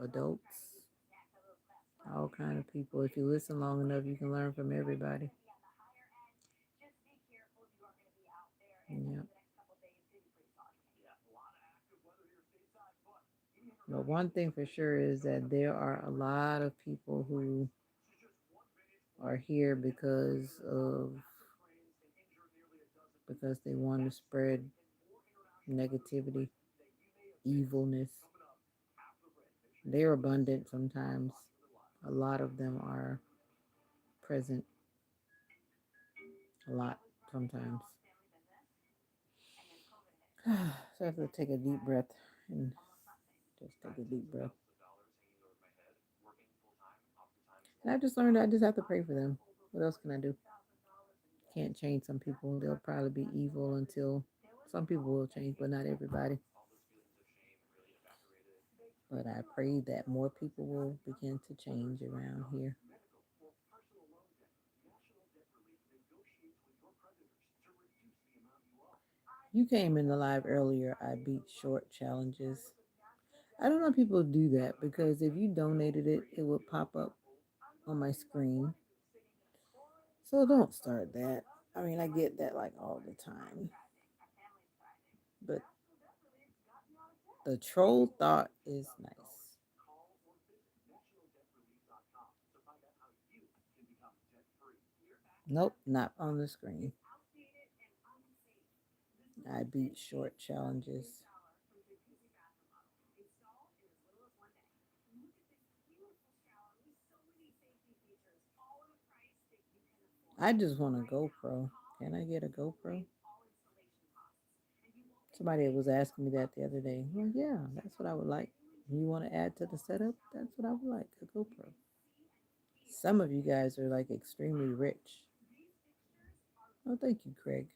adults, all kind of people. If you listen long enough, you can learn from everybody. Yep. But one thing for sure is that there are a lot of people who are here because they want to spread negativity, evilness. They're abundant sometimes. A lot of them are present a lot sometimes. So I have to take a deep breath and just take a deep breath. And I just learned I just have to pray for them. What else can I do? Can't change some people. They'll probably be evil until some people will change, but not everybody. But I pray that more people will begin to change around here. You came in the live earlier. I beat short challenges. I don't know if people do that because if you donated it, it would pop up on my screen. So don't start that. I mean, I get that like all the time. But the troll thought is nice. Nope, not on the screen. I beat short challenges. I just want a GoPro. Can I get a GoPro? Somebody was asking me that the other day. Well, yeah, that's what I would like. You want to add to the setup? That's what I would like, a GoPro. Some of you guys are like extremely rich. Oh, thank you, Craig.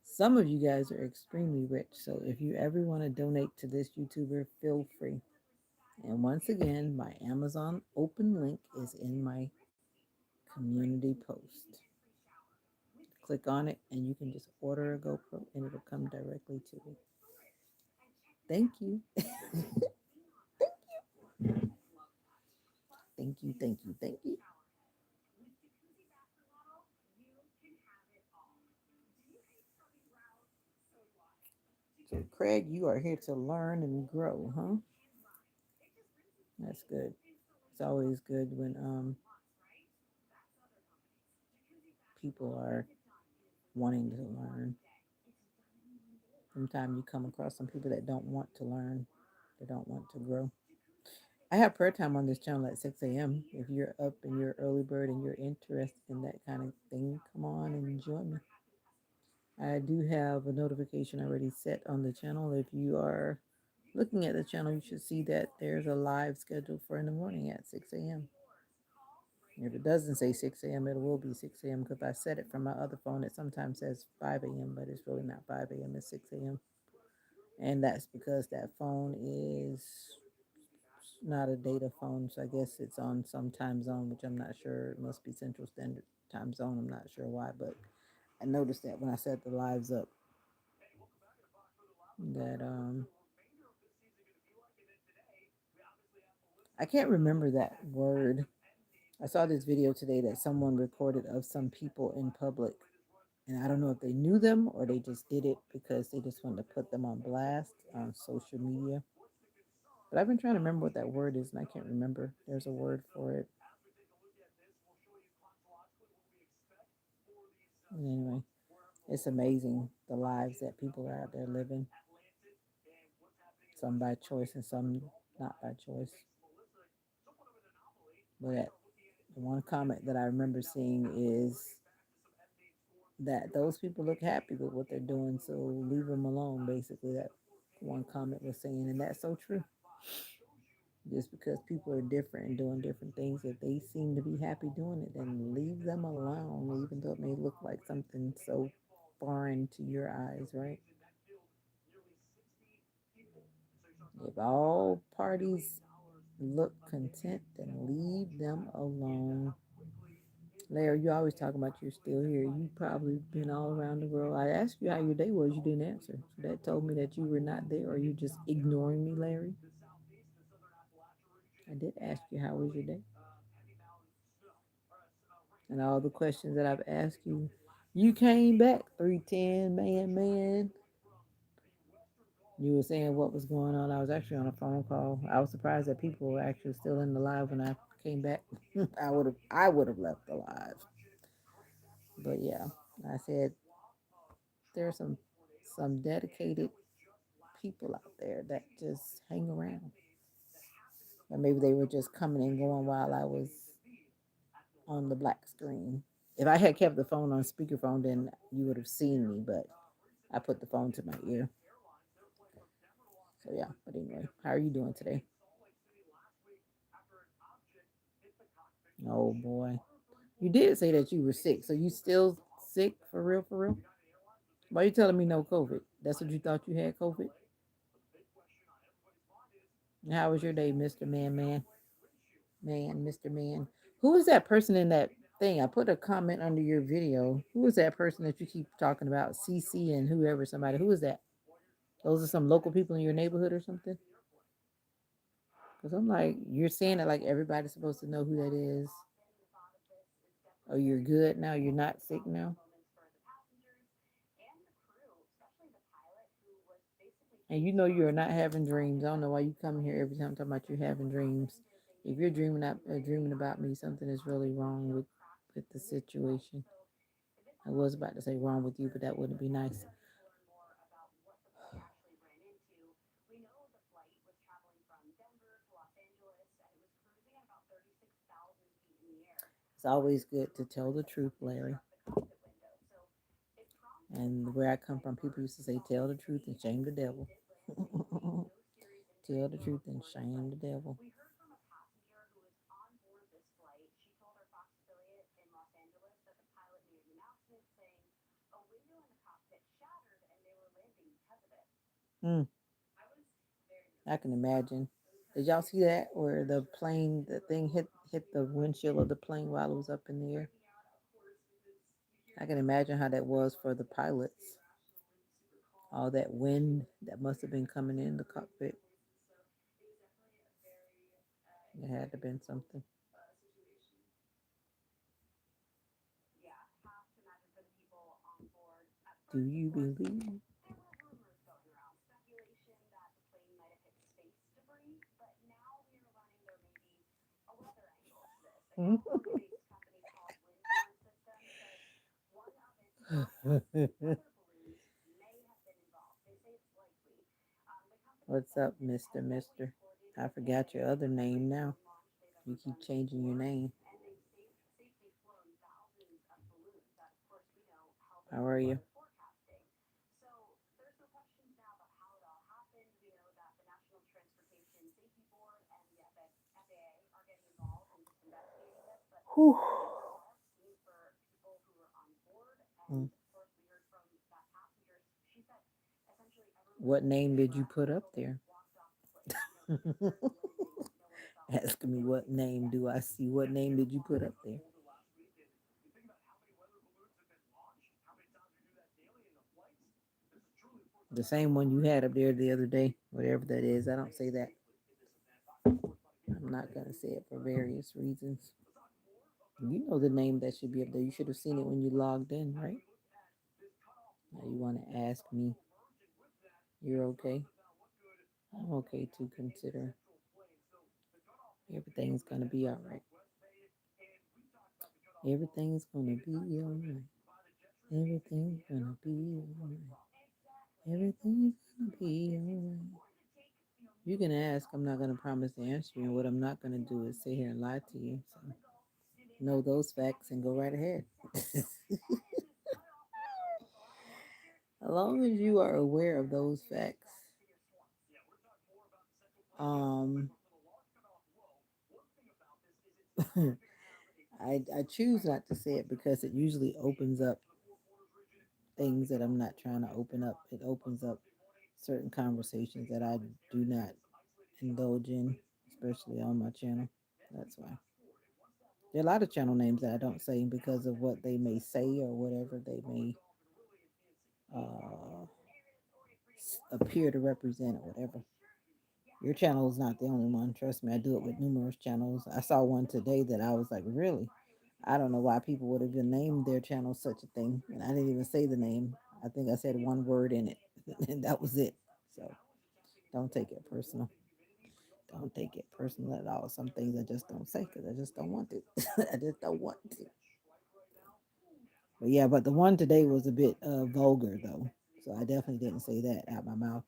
Some of you guys are extremely rich. So if you ever want to donate to this YouTuber, feel free. And once again, my Amazon open link is in my community post. Click on it and you can just order a GoPro and it'll come directly to me. Thank you. Thank you, thank you, thank you. So, Craig, you are here to learn and grow, huh? That's good. It's always good when people are wanting to learn. Sometimes you come across some people that don't want to learn, they don't want to grow. I have prayer time on this channel at 6 a.m. If you're up and you're early bird and you're interested in that kind of thing, come on and join me. I do have a notification already set on the channel. If you are looking at the channel, you should see that there's a live scheduled for in the morning at 6 a.m. If it doesn't say 6 a.m., it will be 6 a.m. because I set it from my other phone. It sometimes says 5 a.m., but it's really not 5 a.m., it's 6 a.m. And that's because that phone is not a data phone, so I guess it's on some time zone, which I'm not sure. It must be Central Standard Time Zone. I'm not sure why, but I noticed that when I set the lives up, that I can't remember that word. I saw this video today that someone recorded of some people in public, and I don't know if they knew them or they just did it because they just wanted to put them on blast on social media. But I've been trying to remember what that word is, and I can't remember. There's a word for it. Anyway, it's amazing the lives that people are out there living. Some by choice and some not by choice. But the one comment that I remember seeing is that those people look happy with what they're doing, so leave them alone. Basically, that one comment was saying, and that's so true. Just because people are different and doing different things, if they seem to be happy doing it, then leave them alone, even though it may look like something so foreign to your eyes, right? If all parties look content, then leave them alone. Larry, you always talk about you're still here. You probably been all around the world. I asked you how your day was. You didn't answer. So that told me that you were not there, or you just ignoring me, Larry. I did ask you how was your day, and all the questions that I've asked you. You came back 310, man. You were saying what was going on. I was actually on a phone call. I was surprised that people were actually still in the live when I came back. I would have left the live. But yeah, I said there's some dedicated people out there that just hang around. Or maybe they were just coming and going while I was on the black screen. If I had kept the phone on speakerphone, then you would have seen me, but I put the phone to my ear. So yeah, but anyway, how are you doing today? Oh boy. You did say that you were sick. So you still sick for real, for real? Why are you telling me no COVID? That's what you thought you had COVID? And how was your day, Mr. Man? Mr. Man. Who is that person in that thing? I put a comment under your video. Who is that person that you keep talking about? CC and whoever, somebody. Who is that? Those are some local people in your neighborhood or something? Because I'm like, you're saying it like everybody's supposed to know who that is. Oh, you're good now? You're not sick now? And you know you're not having dreams. I don't know why you come here every time talking about you having dreams. If you're dreaming about me, something is really wrong with the situation. I was about to say wrong with you, but that wouldn't be nice. It's always good to tell the truth, Larry. And where I come from, people used to say, "Tell the truth and shame the devil." Tell the truth and shame the devil. Mm, I can imagine. Did y'all see that where the thing hit the windshield of the plane while it was up in the air? I can imagine how that was for the pilots. All that wind that must have been coming in the cockpit. It had to have been something. Do you believe? What's up, Mister? I forgot your other name now. You keep changing your name. How are you? Whew. Mm. What name did you put up there? Asking me what name do I see? What name did you put up there? The same one you had up there the other day, whatever that is. I don't say that. I'm I'm not gonna say it for various reasons. You know the name that should be up there. You should have seen it when you logged in, right? Now you want to ask me, you're okay? I'm okay too, consider everything's gonna be all right. Everything's gonna be all right. Everything's gonna be all right. Everything's gonna be all right. You can ask. I'm not gonna promise to answer you. And what I'm not gonna do is sit here and lie to you. So know those facts and go right ahead. As long as you are aware of those facts, um, I choose not to say it because it usually opens up things that I'm not trying to open up. It opens up certain conversations that I do not indulge in, especially on my channel. That's why. There are a lot of channel names that I don't say because of what they may say or whatever they may uh, appear to represent or whatever. Your channel is not the only one. Trust me, I do it with numerous channels. I saw one today that I was like, really? I don't know why people would have even named their channel such a thing. And I didn't even say the name. I think I said one word in it, and that was it. So don't take it personal. Don't take it personal at all. Some things I just don't say because I just don't want to. I just don't want to. But yeah, but the one today was a bit vulgar though. So I definitely didn't say that out my mouth.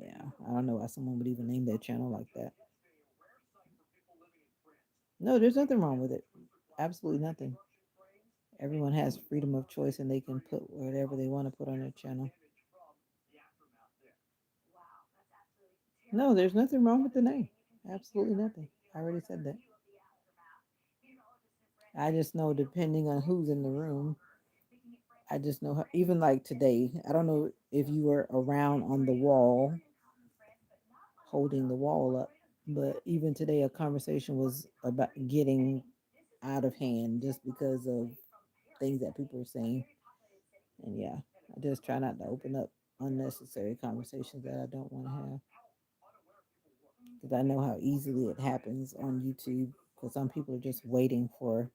Yeah, I don't know why someone would even name their channel like that. No, there's nothing wrong with it. Absolutely nothing. Everyone has freedom of choice and they can put whatever they want to put on their channel. No, there's nothing wrong with the name. Absolutely nothing. I already said that. I just know depending on who's in the room, I just know how, even like today, I don't know if you were around on the wall, holding the wall up, but even today, a conversation was about getting out of hand just because of things that people are saying. And yeah, I just try not to open up unnecessary conversations that I don't want to have because I know how easily it happens on YouTube. Because some people are just waiting for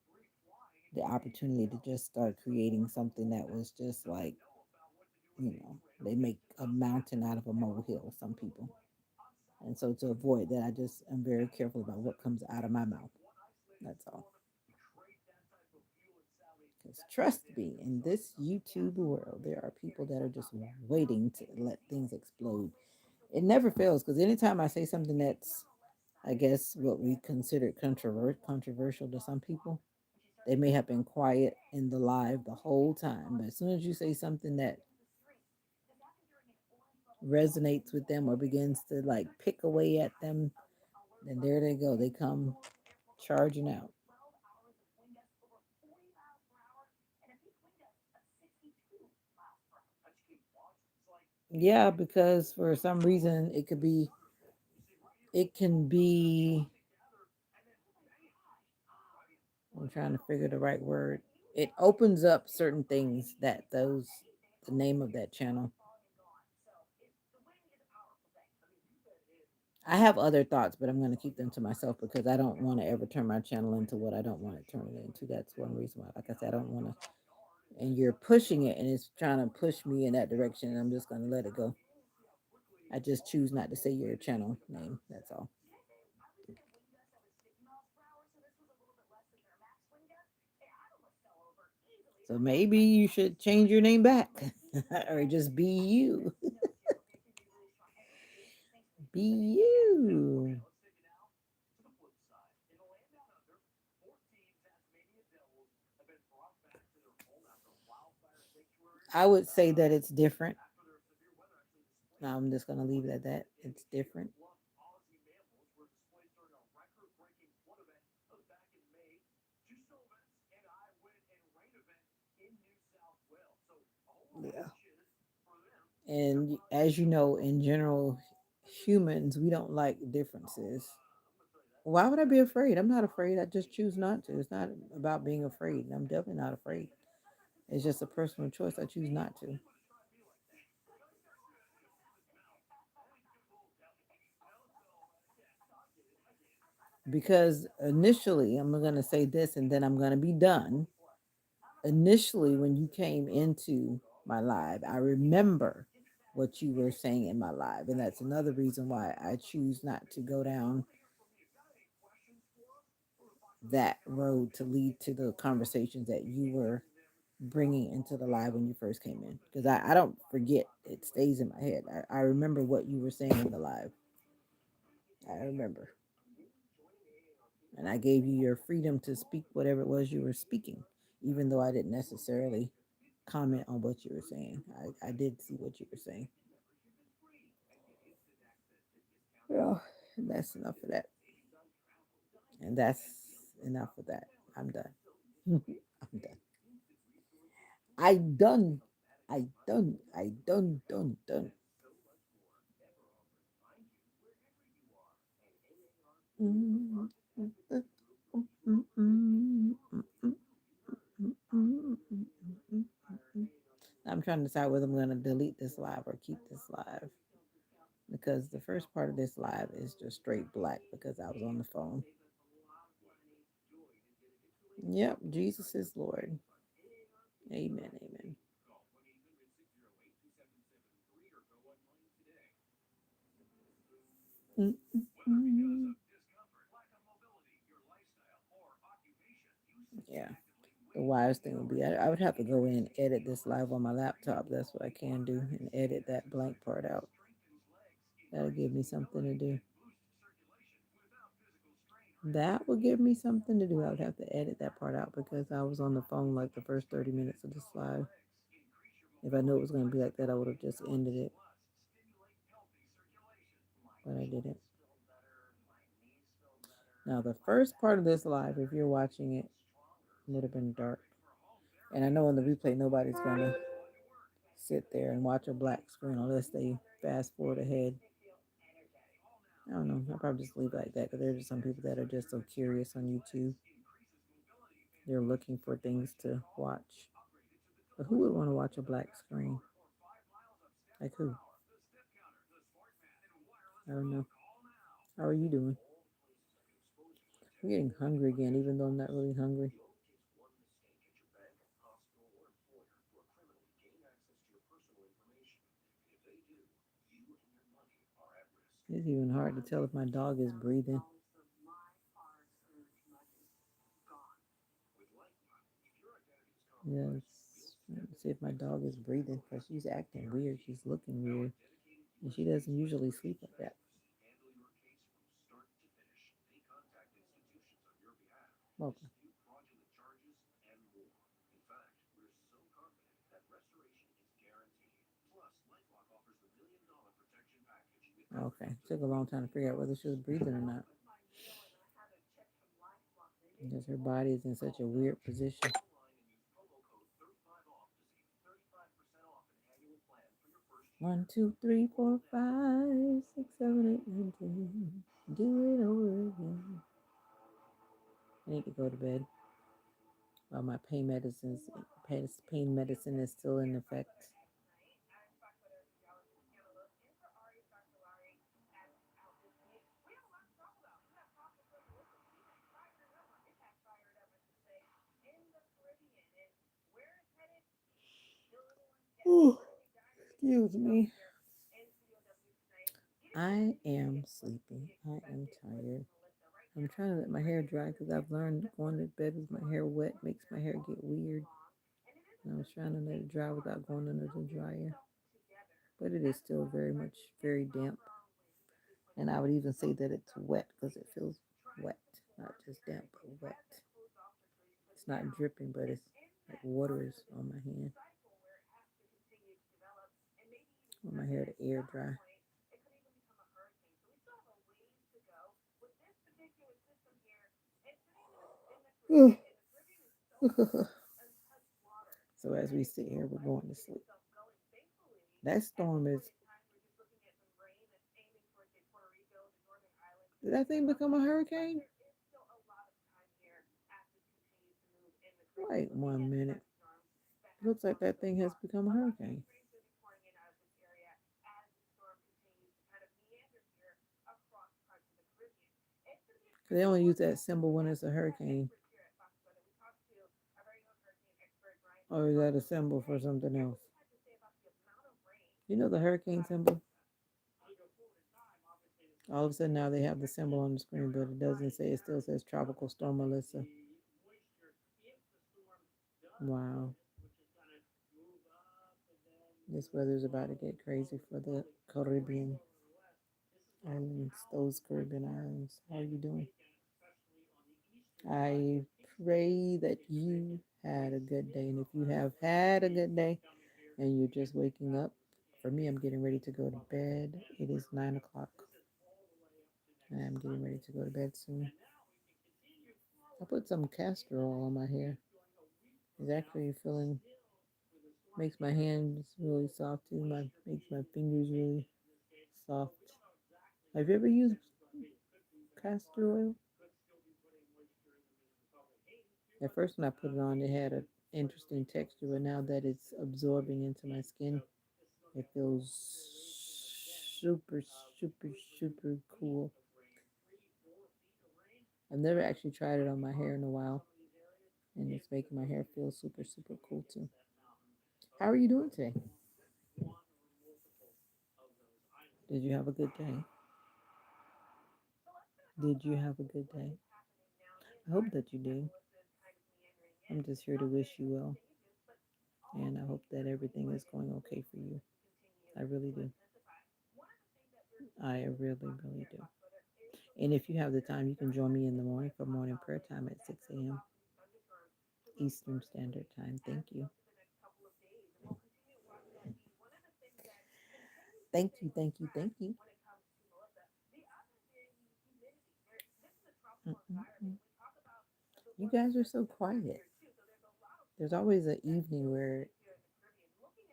the opportunity to just start creating something that was just like, they make a mountain out of a molehill, some people. And so to avoid that, I just am very careful about what comes out of my mouth. That's all. Because trust me, in this YouTube world, there are people that are just waiting to let things explode. It never fails because anytime I say something that's, I guess, what we consider controversial to some people, they may have been quiet in the live the whole time. But as soon as you say something that resonates with them or begins to like pick away at them, then there they go. They come charging out. Yeah, because for some reason it can be, I'm trying to figure the right word. It opens up certain things that the name of that channel. I have other thoughts, but I'm going to keep them to myself because I don't want to ever turn my channel into what I don't want to turn it into. That's one reason why. Like I said, I don't want to. And you're pushing it, and it's trying to push me in that direction. And I'm just going to let it go. I just choose not to say your channel name. That's all. So maybe you should change your name back, or just be you. Be you. I would say that it's different. I'm just gonna leave it at that. It's different. Yeah. And as you know, in general, humans, we don't like differences. Why would I be afraid? I'm not afraid. I just choose not to. It's not about being afraid. I'm definitely not afraid. It's just a personal choice. I choose not to. Because initially, I'm going to say this and then I'm going to be done. Initially, when you came into my live, I remember what you were saying in my live. And that's another reason why I choose not to go down that road to lead to the conversations that you were bringing into the live when you first came in. Because I don't forget, it stays in my head. I remember what you were saying in the live. I remember. And I gave you your freedom to speak whatever it was you were speaking, even though I didn't necessarily comment on what you were saying. I did see what you were saying. Well, that's enough of that. And that's enough of that. I'm done. I'm done. I done. I done. I done. Done. Done. I'm trying to decide whether I'm going to delete this live or keep this live because the first part of this live is just straight black because I was on the phone. Yep, Jesus is Lord. Amen. Amen. Mm-mm. Yeah. The wise thing would be I would have to go in and edit this live on my laptop. That's what I can do and edit that blank part out. That'll give me something to do. That would give me something to do. I would have to edit that part out because I was on the phone like the first 30 minutes of this live. If I knew it was going to be like that, I would have just ended it. But I didn't. Now, the first part of this live, if you're watching it, would have been dark. And I know in the replay, nobody's going to sit there and watch a black screen unless they fast forward ahead. I don't know. I'll probably just leave it like that because there's just some people that are just so curious on YouTube. They're looking for things to watch. But who would want to watch a black screen? Like who? I don't know. How are you doing? I'm getting hungry again, even though I'm not really hungry. It's even hard to tell if my dog is breathing. Yes. Let's see if my dog is breathing because she's acting weird. She's looking weird. And she doesn't usually sleep like that. Welcome. Okay. Took a long time to figure out whether she was breathing or not. Because her body is in such a weird position. 1, 2, 3, 4, 5, 6, 7, 8, 9, 10. Do it over again. I need to go to bed while my pain medicine is still in effect. Ooh, excuse me. I am sleepy. I am tired. I'm trying to let my hair dry because I've learned going to bed with my hair wet makes my hair get weird. And I was trying to let it dry without going under the dryer. But it is still very much very damp. And I would even say that it's wet because it feels wet. Not just damp, but wet. It's not dripping, but it's like water is on my hand. I want my hair to air dry. So as we sit here, we're going to sleep. That storm is. Did that thing become a hurricane? Wait 1 minute. Looks like that thing has become a hurricane. They only use that symbol when it's a hurricane. Or is that a symbol for something else? You know the hurricane symbol? All of a sudden now they have the symbol on the screen, but it doesn't say, it still says Tropical Storm Melissa. Wow. This weather's about to get crazy for the Caribbean islands, those Caribbean islands. How are you doing? I pray that you had a good day. And if you have had a good day and you're just waking up, for me, I'm getting ready to go to bed. It is 9 o'clock. I'm getting ready to go to bed soon. I put some castor oil on my hair. It's actually feeling, makes my hands really soft too. Makes my fingers really soft. Have you ever used castor oil? At first, when I put it on, it had an interesting texture, but now that it's absorbing into my skin, it feels super, super, super cool. I've never actually tried it on my hair in a while, and it's making my hair feel super, super cool too. How are you doing today? Did you have a good day? Did you have a good day? I hope that you did. I'm just here to wish you well, and I hope that everything is going okay for you. I really do. I really, really do. And if you have the time, you can join me in the morning for morning prayer time at 6 a.m. Eastern Standard Time. Thank you. Thank you, thank you, thank you. Mm-mm-mm. You guys are so quiet. There's always an evening where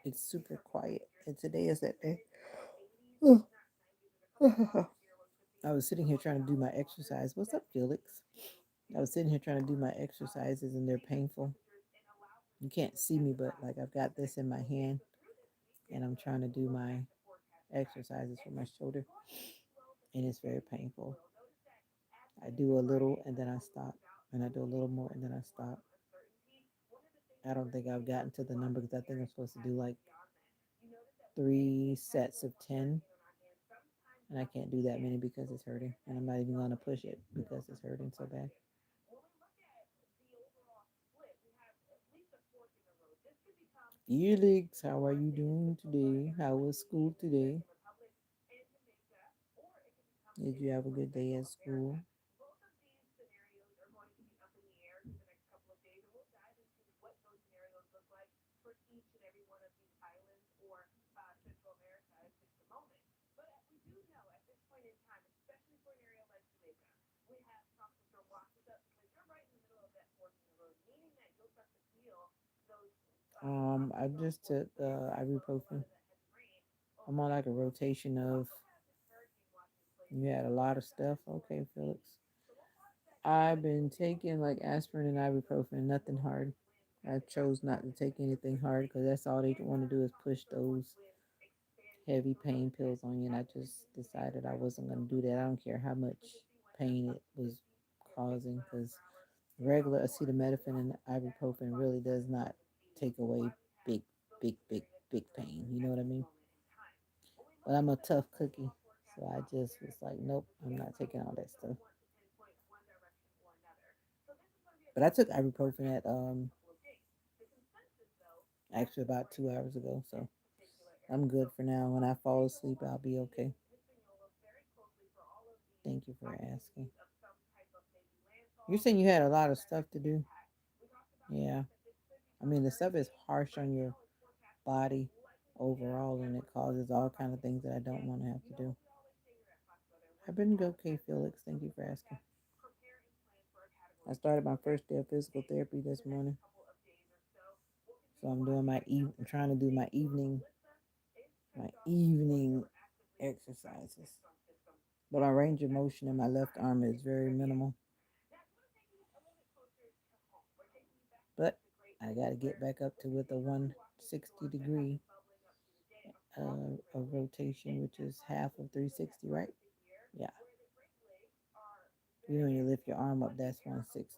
it's super quiet, and today is that day. I was sitting here trying to do my exercise. What's up, Felix? I was sitting here trying to do my exercises, and they're painful. You can't see me, but like I've got this in my hand, and I'm trying to do my exercises for my shoulder, and it's very painful. I do a little and then I stop, and I do a little more and then I stop. I don't think I've gotten to the number because I think I'm supposed to do like 3 sets of 10, and I can't do that many because it's hurting, and I'm not even going to push it because it's hurting so bad. Felix, how are you doing today? How was school today? Did you have a good day at school? I just took ibuprofen. I'm on like a rotation of. You had a lot of stuff. Okay, Felix. I've been taking like aspirin and ibuprofen, nothing hard. I chose not to take anything hard because that's all they want to do is push those heavy pain pills on you. And I just decided I wasn't going to do that. I don't care how much pain it was causing because regular acetaminophen and ibuprofen really does not take away big, big, big, big pain. You know what I mean? But I'm a tough cookie. So I just was like, nope, I'm not taking all that stuff. But I took ibuprofen at actually about 2 hours ago, so I'm good for now. When I fall asleep, I'll be okay. Thank you for asking. You're saying you had a lot of stuff to do? Yeah. I mean, the stuff is harsh on your body overall, and it causes all kind of things that I don't want to have to do. I've been okay, Felix. Thank you for asking. I started my first day of physical therapy this morning, so I'm doing I'm trying to do my evening exercises. But my range of motion in my left arm is very minimal. But I got to get back up to with a 160-degree of rotation, which is half of 360, right? Yeah. You know, when you lift your arm up, that's 160.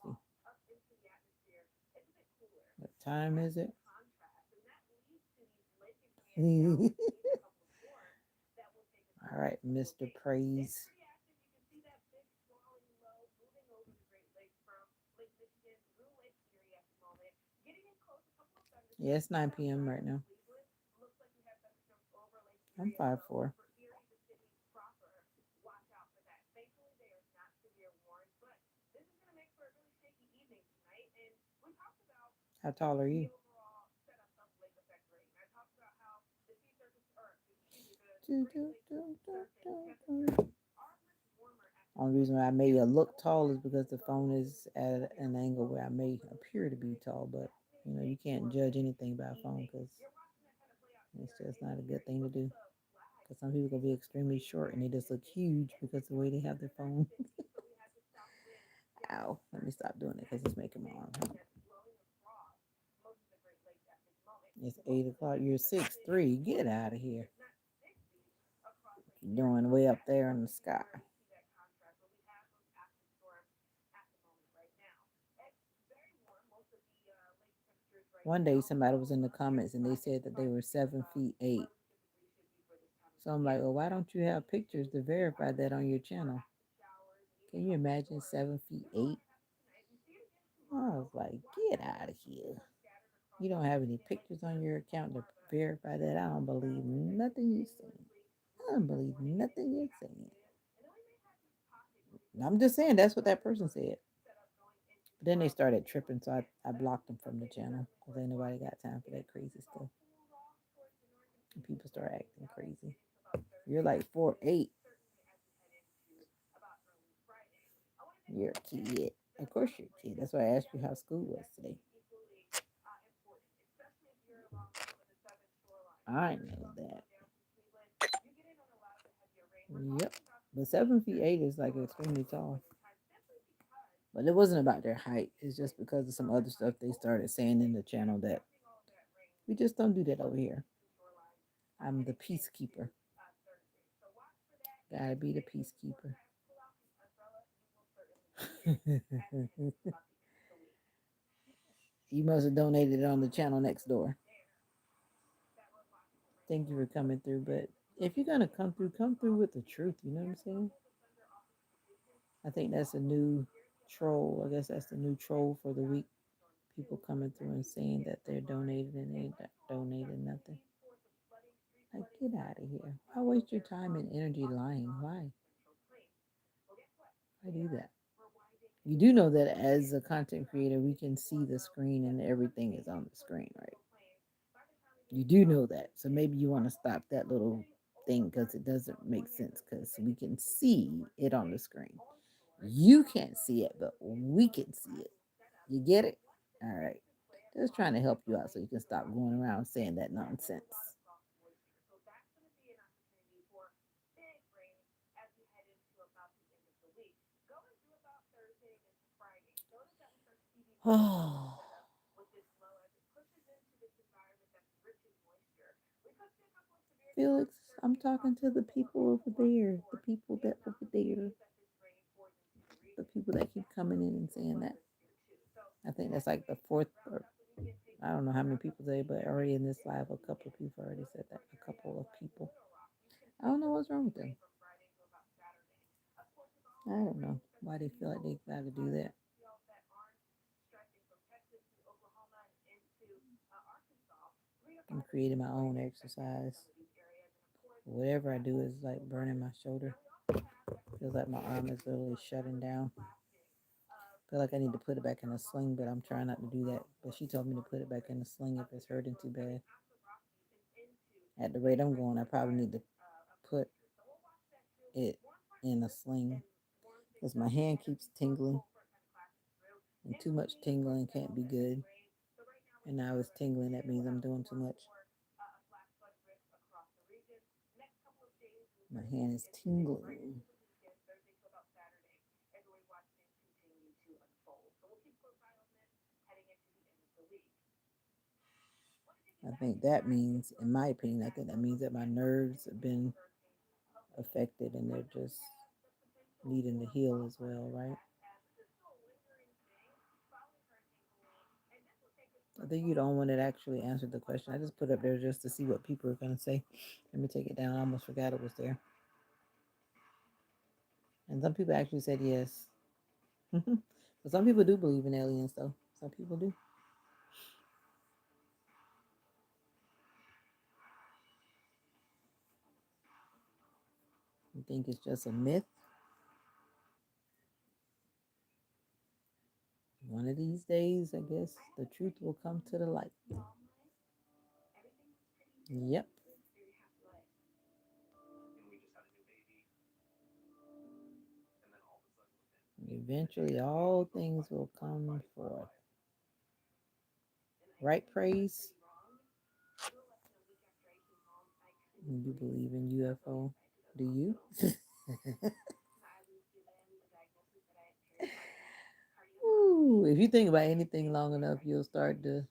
What time is it? All right, Mr. Praise. Yeah, it's 9 p.m. right now. I'm 5'4". How tall are you? Only reason why I may look tall is because the phone is at an angle where I may appear to be tall, but you know, you can't judge anything by a phone because it's just not a good thing to do. Because some people can be extremely short and they just look huge because of the way they have their phone. Ow, let me stop doing it because it's making my arm hurt. It's 8 o'clock. You're 6'3". Get out of here. You're doing way up there in the sky. One day somebody was in the comments and they said that they were 7'8". So I'm like, well, why don't you have pictures to verify that on your channel? Can you imagine 7'8"? I was like, get out of here. You don't have any pictures on your account to verify that. I don't believe nothing you're saying. I don't believe nothing you're saying. I'm just saying that's what that person said. But then they started tripping, so I blocked them from the channel because ain't nobody got time for that crazy stuff. And people start acting crazy. You're like 4'8". You're a kid. Of course you're a kid. That's why I asked you how school was today. I know that. Yep. But 7'8" is like extremely tall. But it wasn't about their height. It's just because of some other stuff they started saying in the channel that we just don't do that over here. I'm the peacekeeper. Gotta be the peacekeeper. You must have donated it on the channel next door. Thank you for coming through. But if you're gonna come through with the truth. You know what I'm saying? I think that's a new troll. I guess that's the new troll for the week. People coming through and saying that they're donated and they ain't donated nothing. Like, get out of here. Why waste your time and energy lying? Why? Why do that? You do know that as a content creator, we can see the screen and everything is on the screen, right? You do know that. So maybe you want to stop that little thing because it doesn't make sense because we can see it on the screen. You can't see it, but we can see it. You get it? All right. Just trying to help you out so you can stop going around saying that nonsense. Oh, Felix, I'm talking to the people over there. The people that over there. The people that keep coming in and saying that. I think that's like the fourth, or I don't know how many people say, but already in this live, a couple of people already said that. A couple of people. I don't know what's wrong with them. I don't know why they feel like they got to do that. I'm creating my own exercise. Whatever I do is like burning my shoulder. Feels like my arm is literally shutting down. Feel like I need to put it back in a sling, but I'm trying not to do that. But she told me to put it back in a sling if it's hurting too bad. At the rate I'm going, I probably need to put it in a sling because my hand keeps tingling, and too much tingling can't be good. And now it's tingling, that means I'm doing too much. My hand is tingling. I think that means, in my opinion, I think that means that my nerves have been affected and they're just needing to heal as well, right? I think you're the only one that actually answered the question. I just put up there just to see what people are going to say. Let me take it down. I almost forgot it was there. And some people actually said yes. But some people do believe in aliens, though. Some people do. You think it's just a myth? One of these days, I guess, the truth will come to the light. Yep. Eventually, all things will come forth. Right, praise? You believe in UFO? Do you? Ooh, if you think about anything long enough, you'll start to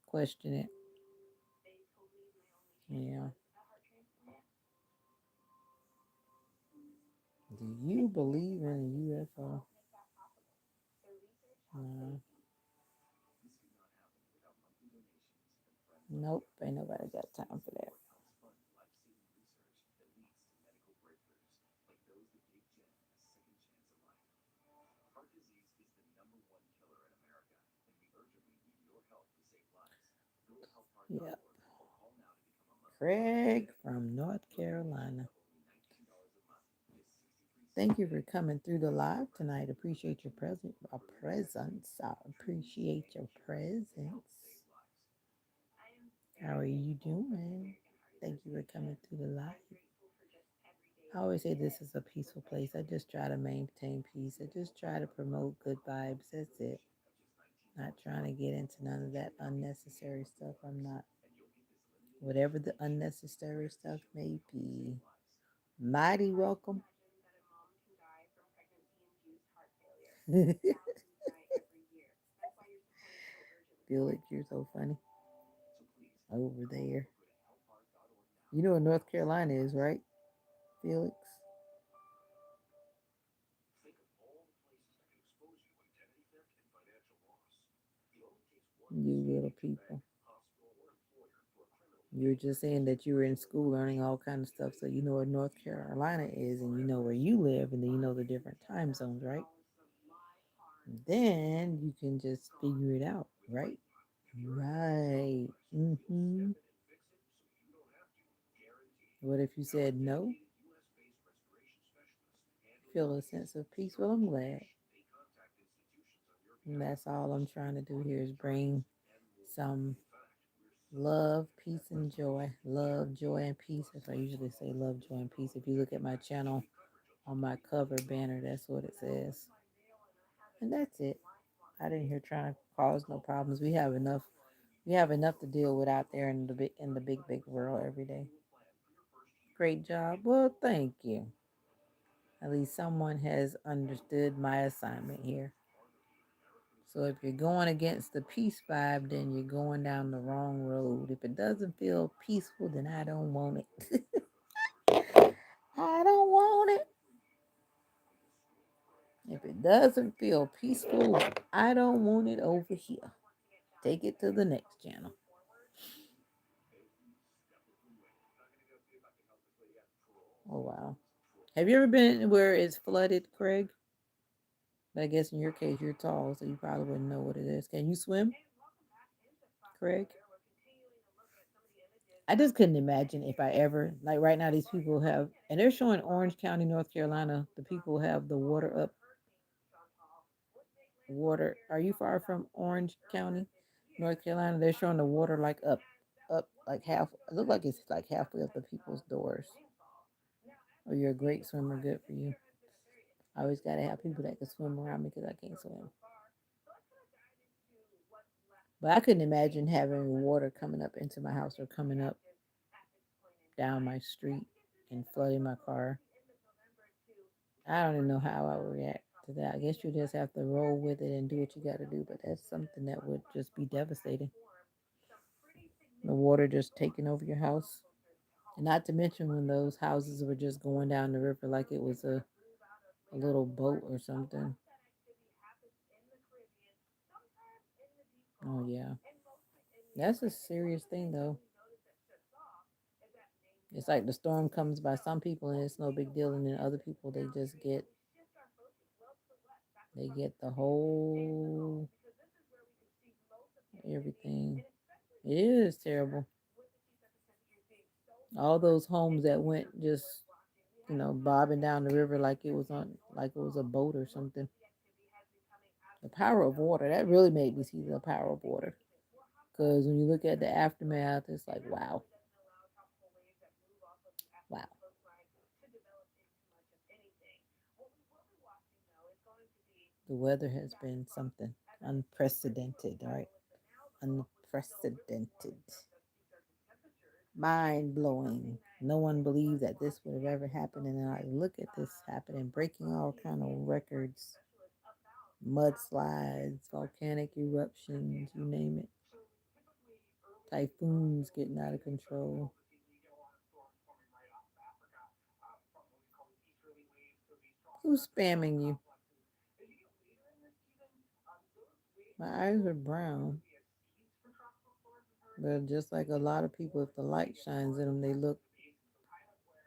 question it. Yeah. Do you believe in a UFO? No. Nope, ain't nobody got time for that. Yep. Craig from North Carolina. Thank you for coming through the live tonight. Appreciate your presence. I appreciate your presence. How are you doing? Thank you for coming through the live. I always say this is a peaceful place. I just try to maintain peace. I just try to promote good vibes. That's it. Not trying to get into none of that unnecessary stuff. I'm not. Whatever the unnecessary stuff may be. Mighty welcome. Feel like you're so funny. Over there. You know where North Carolina is, right, Felix? You little people. You were just saying that you were in school learning all kind of stuff, so you know where North Carolina is, and you know where you live, and then you know the different time zones, right? Then you can just figure it out, right? Right. What if you said no? Feel a sense of peace. Well, I'm glad. And that's all I'm trying to do here is bring some love, peace, and joy. Love, joy, and peace. That's why I usually say love, joy, and peace. If you look at my channel on my cover banner, that's what it says. And that's it. I didn't hear trying to cause no problems. We have enough. We have enough to deal with out there in the big world every day. Great job. Well, thank you. At least someone has understood my assignment here. So if you're going against the peace vibe, then you're going down the wrong road. If it doesn't feel peaceful, then I don't want it. I don't want it. If it doesn't feel peaceful, I don't want it over here. Take it to the next channel. Oh, wow. Have you ever been where it's flooded, Craig? But I guess in your case, you're tall, so you probably wouldn't know what it is. Can you swim, Craig? I just couldn't imagine if I ever, like right now, these people have, and they're showing Orange County, North Carolina, the people have the water up. Water, are you far from Orange County, North Carolina? They're showing the water like up like half, it look like it's like halfway up the people's doors. Oh, you're a great swimmer, good for you. I always gotta have people that can swim around me because I can't swim. But I couldn't imagine having water coming up into my house or coming up down my street and flooding my car. I don't even know how I would react to that. I guess you just have to roll with it and do what you got to do. But that's something that would just be devastating. The water just taking over your house. And not to mention when those houses were just going down the river like it was a a little boat or something. Oh yeah, that's a serious thing though. It's like the storm comes by some people and it's no big deal, and then other people they get the whole everything. It is terrible. All those homes that went just bobbing down the river like it was a boat or something. The power of water, that really made me see the power of water. Because when you look at the aftermath, it's like, wow, wow. The weather has been something unprecedented, right? Unprecedented. Mind blowing. No one believed that this would have ever happened. And then I look at this happening, breaking all kind of records, mudslides, volcanic eruptions, you name it. Typhoons getting out of control. Who's spamming you? My eyes are brown, but just like a lot of people, if the light shines in them, they look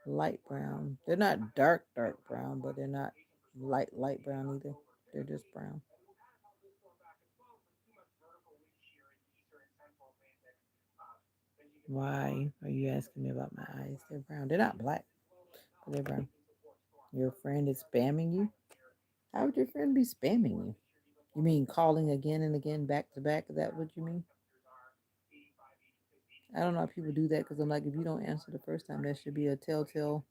light brown. They're not dark, dark brown, but they're not light brown either. They're just brown. Why are you asking me about my eyes? They're brown. They're not black, but they're brown. Your friend is spamming you? How would your friend be spamming you? You mean calling again and again, back to back? Is that what you mean? I don't know how people do that because I'm like, if you don't answer the first time, that should be a telltale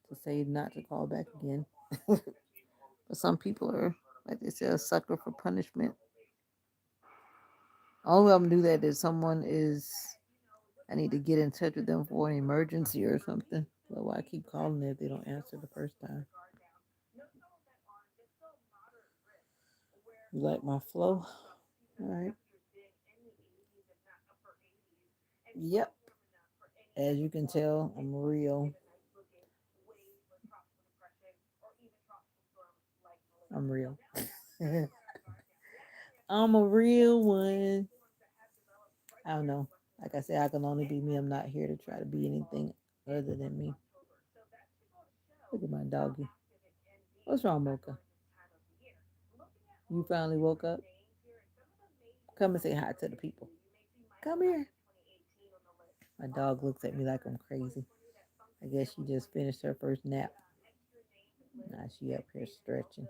to say not to call back again. But some people are, like they say, a sucker for punishment. Only way I'm gonna do that is someone is, I need to get in touch with them for an emergency or something. But why keep calling if they don't answer the first time? You like my flow? All right. Yep. As you can tell, I'm real. I'm real. I'm a real one. I don't know. Like I said, I can only be me. I'm not here to try to be anything other than me. Look at my doggy. What's wrong, Mocha? You finally woke up? Come and say hi to the people. Come here. My dog looks at me like I'm crazy. I guess she just finished her first nap. Now she up here stretching.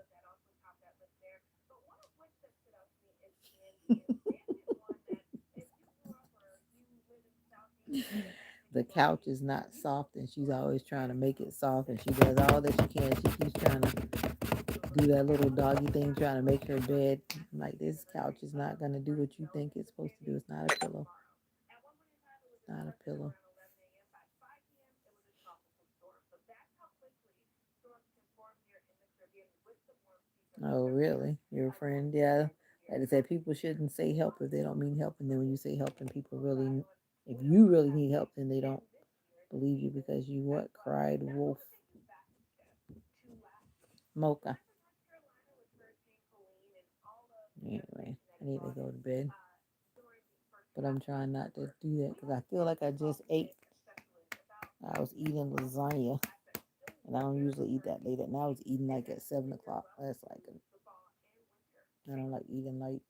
The couch is not soft and she's always trying to make it soft and she does all that she can. She keeps trying to do that little doggy thing, trying to make her bed. I'm like, this couch is not gonna do what you think it's supposed to do. It's not a pillow. It's not a pillow. Oh, really? Your friend? Yeah. Like I said, people shouldn't say help if they don't mean help. And then when you say help and people really, if you really need help, then they don't believe you because you what? Cried wolf. Mocha. Anyway, I need to go to bed. But I'm trying not to do that because I feel like I just ate. I was eating lasagna. And I don't usually eat that late at night. I was eating like at 7 o'clock. I don't like eating late.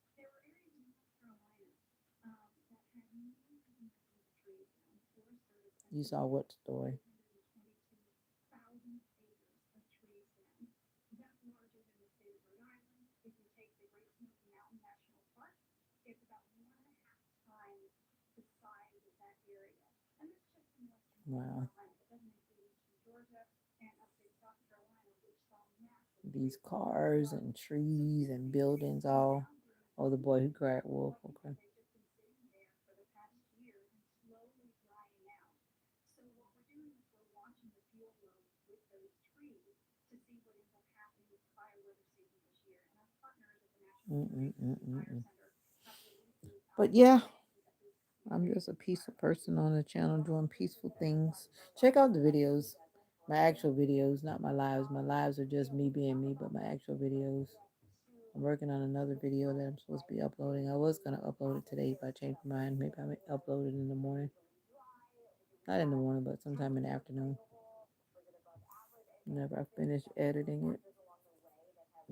You saw what story? Wow. These cars and trees and buildings all. Oh, the boy who cried wolf. Okay. Mm-mm-mm-mm. But yeah, I'm just a peaceful person on the channel doing peaceful things. Check out the videos. My actual videos, not my lives. My lives are just me being me, but my actual videos. I'm working on another video that I'm supposed to be uploading. I was gonna upload it today, but I changed my mind. Maybe I may upload it in the morning. Not in the morning, but sometime in the afternoon. Whenever I finish editing it,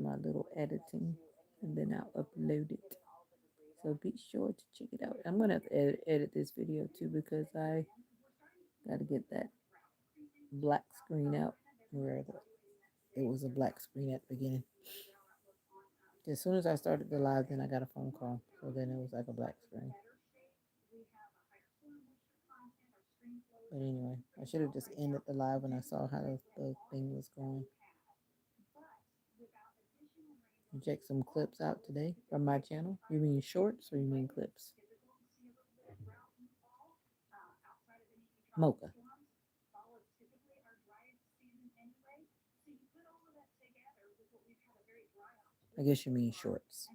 my little editing, and then I'll upload it. So be sure to check it out. I'm gonna have to edit this video too because I gotta get that black screen out where it was a black screen at the beginning. As soon as I started the live, then I got a phone call. So then it was like a black screen. But anyway, I should have just ended the live when I saw how the thing was going. You check some clips out today from my channel. You mean shorts or you mean clips? Mocha. I guess you mean shorts.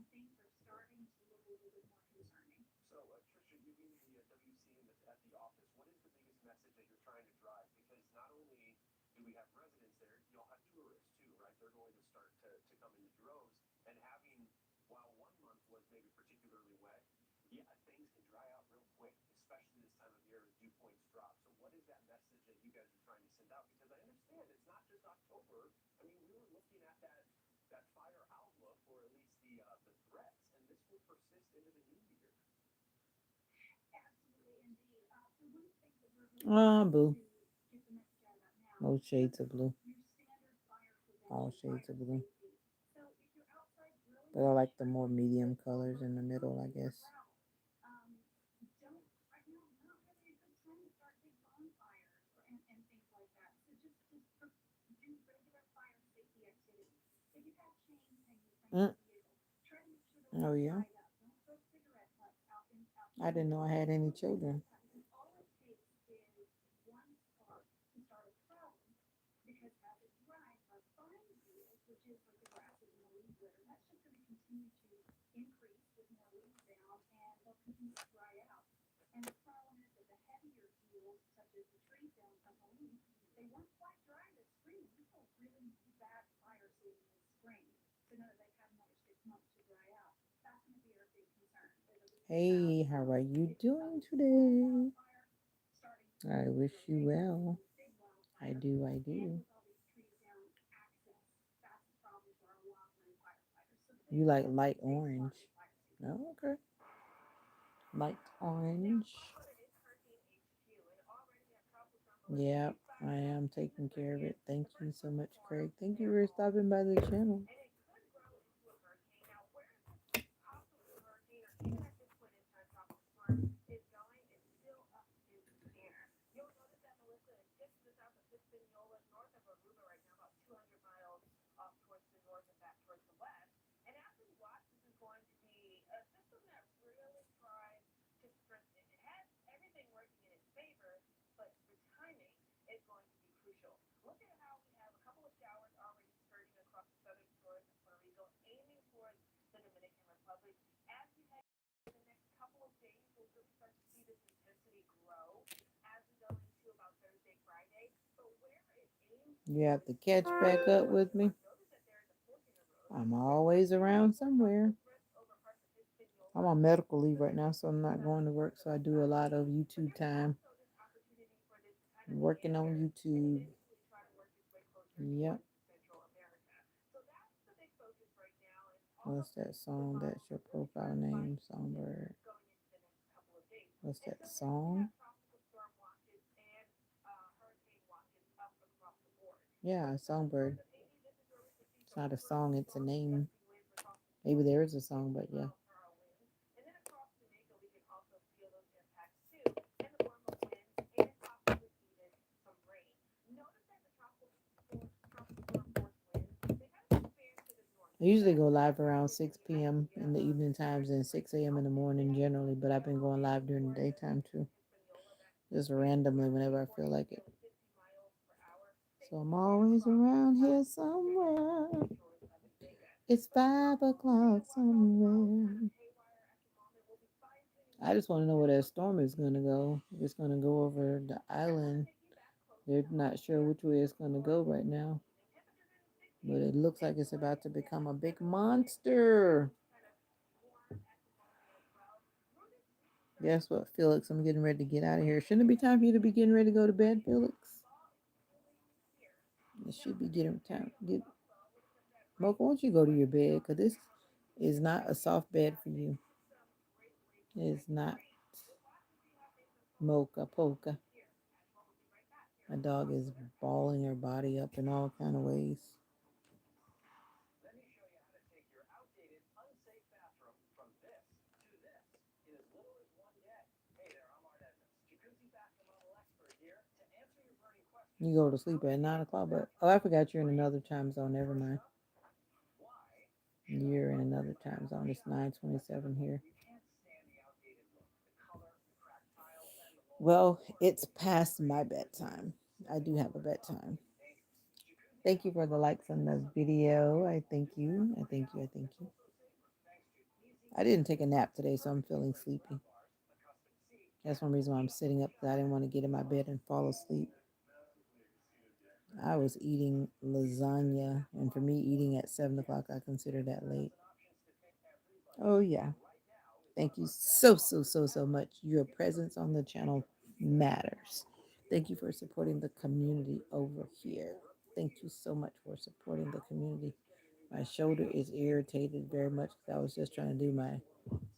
Blue. Most shades of blue. All shades of blue. But I like the more medium colors in the middle, I guess. Mm. Oh, yeah. I didn't know I had any children. Hey, how are you doing today? I wish you well. I do, I do. You like light orange. Oh, okay. Light orange. Yeah, I am taking care of it. Thank you so much, Craig. Thank you for stopping by the channel. You have to catch back up with me. I'm always around somewhere. I'm on medical leave right now, so I'm not going to work. So I do a lot of YouTube time. Working on YouTube. Yep. What's that song? That's your profile name, Songbird. What's that song? Yeah, Songbird. It's not a song, it's a name. Maybe there is a song, but yeah. I usually go live around 6 p.m. in the evening times and 6 a.m. in the morning generally, but I've been going live during the daytime too. Just randomly whenever I feel like it. So I'm always around here somewhere. It's 5 o'clock somewhere. I just want to know where that storm is going to go. If it's going to go over the island They're not sure which way it's going to go right now, but it looks like it's about to become a big monster. Guess what, Felix? I'm getting ready to get out of here. Shouldn't it be time for you to be getting ready to go to bed, Felix? It should be getting time. Mocha, won't you go to your bed? Because this is not a soft bed for you. It is not. Mocha Polka. My dog is balling her body up in all kind of ways. You go to sleep at 9 o'clock, but oh, I forgot you're in another time zone. Never mind. You're in another time zone. It's 9:27 here. Well, it's past my bedtime. I do have a bedtime. Thank you for the likes on the video. I thank you. I thank you. I thank you. I didn't take a nap today, so I'm feeling sleepy. That's one reason why I'm sitting up, because I didn't want to get in my bed and fall asleep. I was eating lasagna, and for me, eating at 7 o'clock, I consider that late. Oh, yeah. Thank you so much. Your presence on the channel matters. Thank you for supporting the community over here. Thank you so much for supporting the community. My shoulder is irritated very much because I was just trying to do my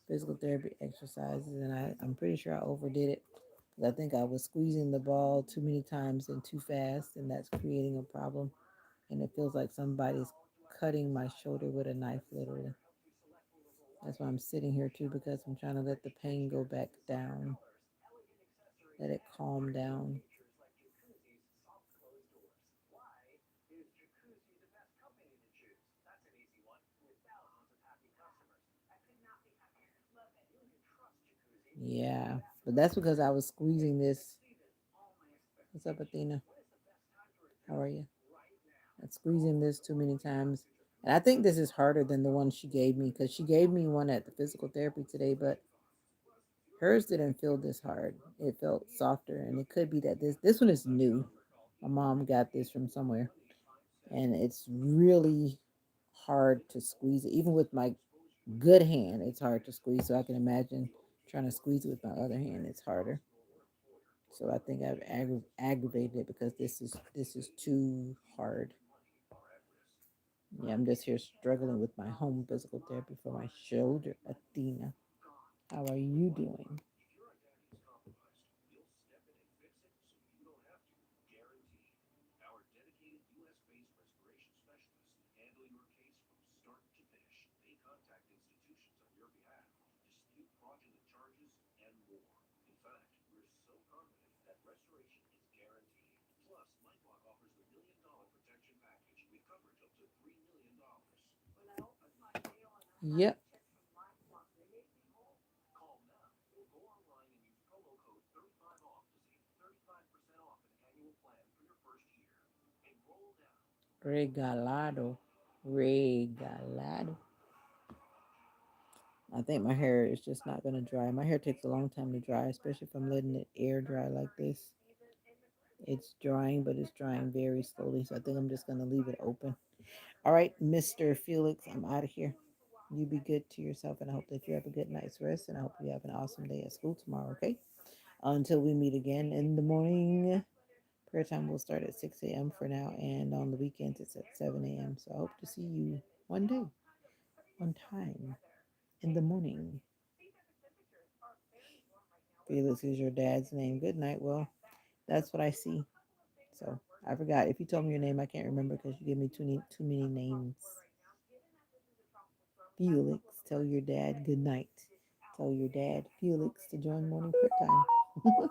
physical therapy exercises, and I'm pretty sure I overdid it. I think I was squeezing the ball too many times and too fast, and that's creating a problem. And it feels like somebody's cutting my shoulder with a knife, literally. That's why I'm sitting here too, because I'm trying to let the pain go back down, let it calm down. Yeah, but that's because I was squeezing this. What's up, Athena? How are you? I'm squeezing this too many times. And I think this is harder than the one she gave me, because she gave me one at the physical therapy today, but hers didn't feel this hard. It felt softer, and it could be that this one is new. My mom got this from somewhere, and it's really hard to squeeze it. Even with my good hand, it's hard to squeeze. So I can imagine trying to squeeze it with my other hand. It's harder. So I think I've aggravated it because this is too hard. Yeah, I'm just here struggling with my home physical therapy for my shoulder. Athena, how are you doing? Yep. Regalado. Regalado. I think my hair is just not going to dry. My hair takes a long time to dry, especially if I'm letting it air dry like this. It's drying, but it's drying very slowly. So I think I'm just going to leave it open. All right, Mr. Felix, I'm out of here. You be good to yourself, and I hope that you have a good night's rest, and I hope you have an awesome day at school tomorrow, okay? Until we meet again in the morning. Prayer time will start at 6 a.m. for now, and on the weekends it's at 7 a.m. So I hope to see you one day, on time, in the morning. Felix is your dad's name. Good night. Well, that's what I see. So I forgot. If you told me your name, I can't remember because you gave me too many names. Felix, tell your dad good night. Tell your dad, Felix, to join morning prayer time.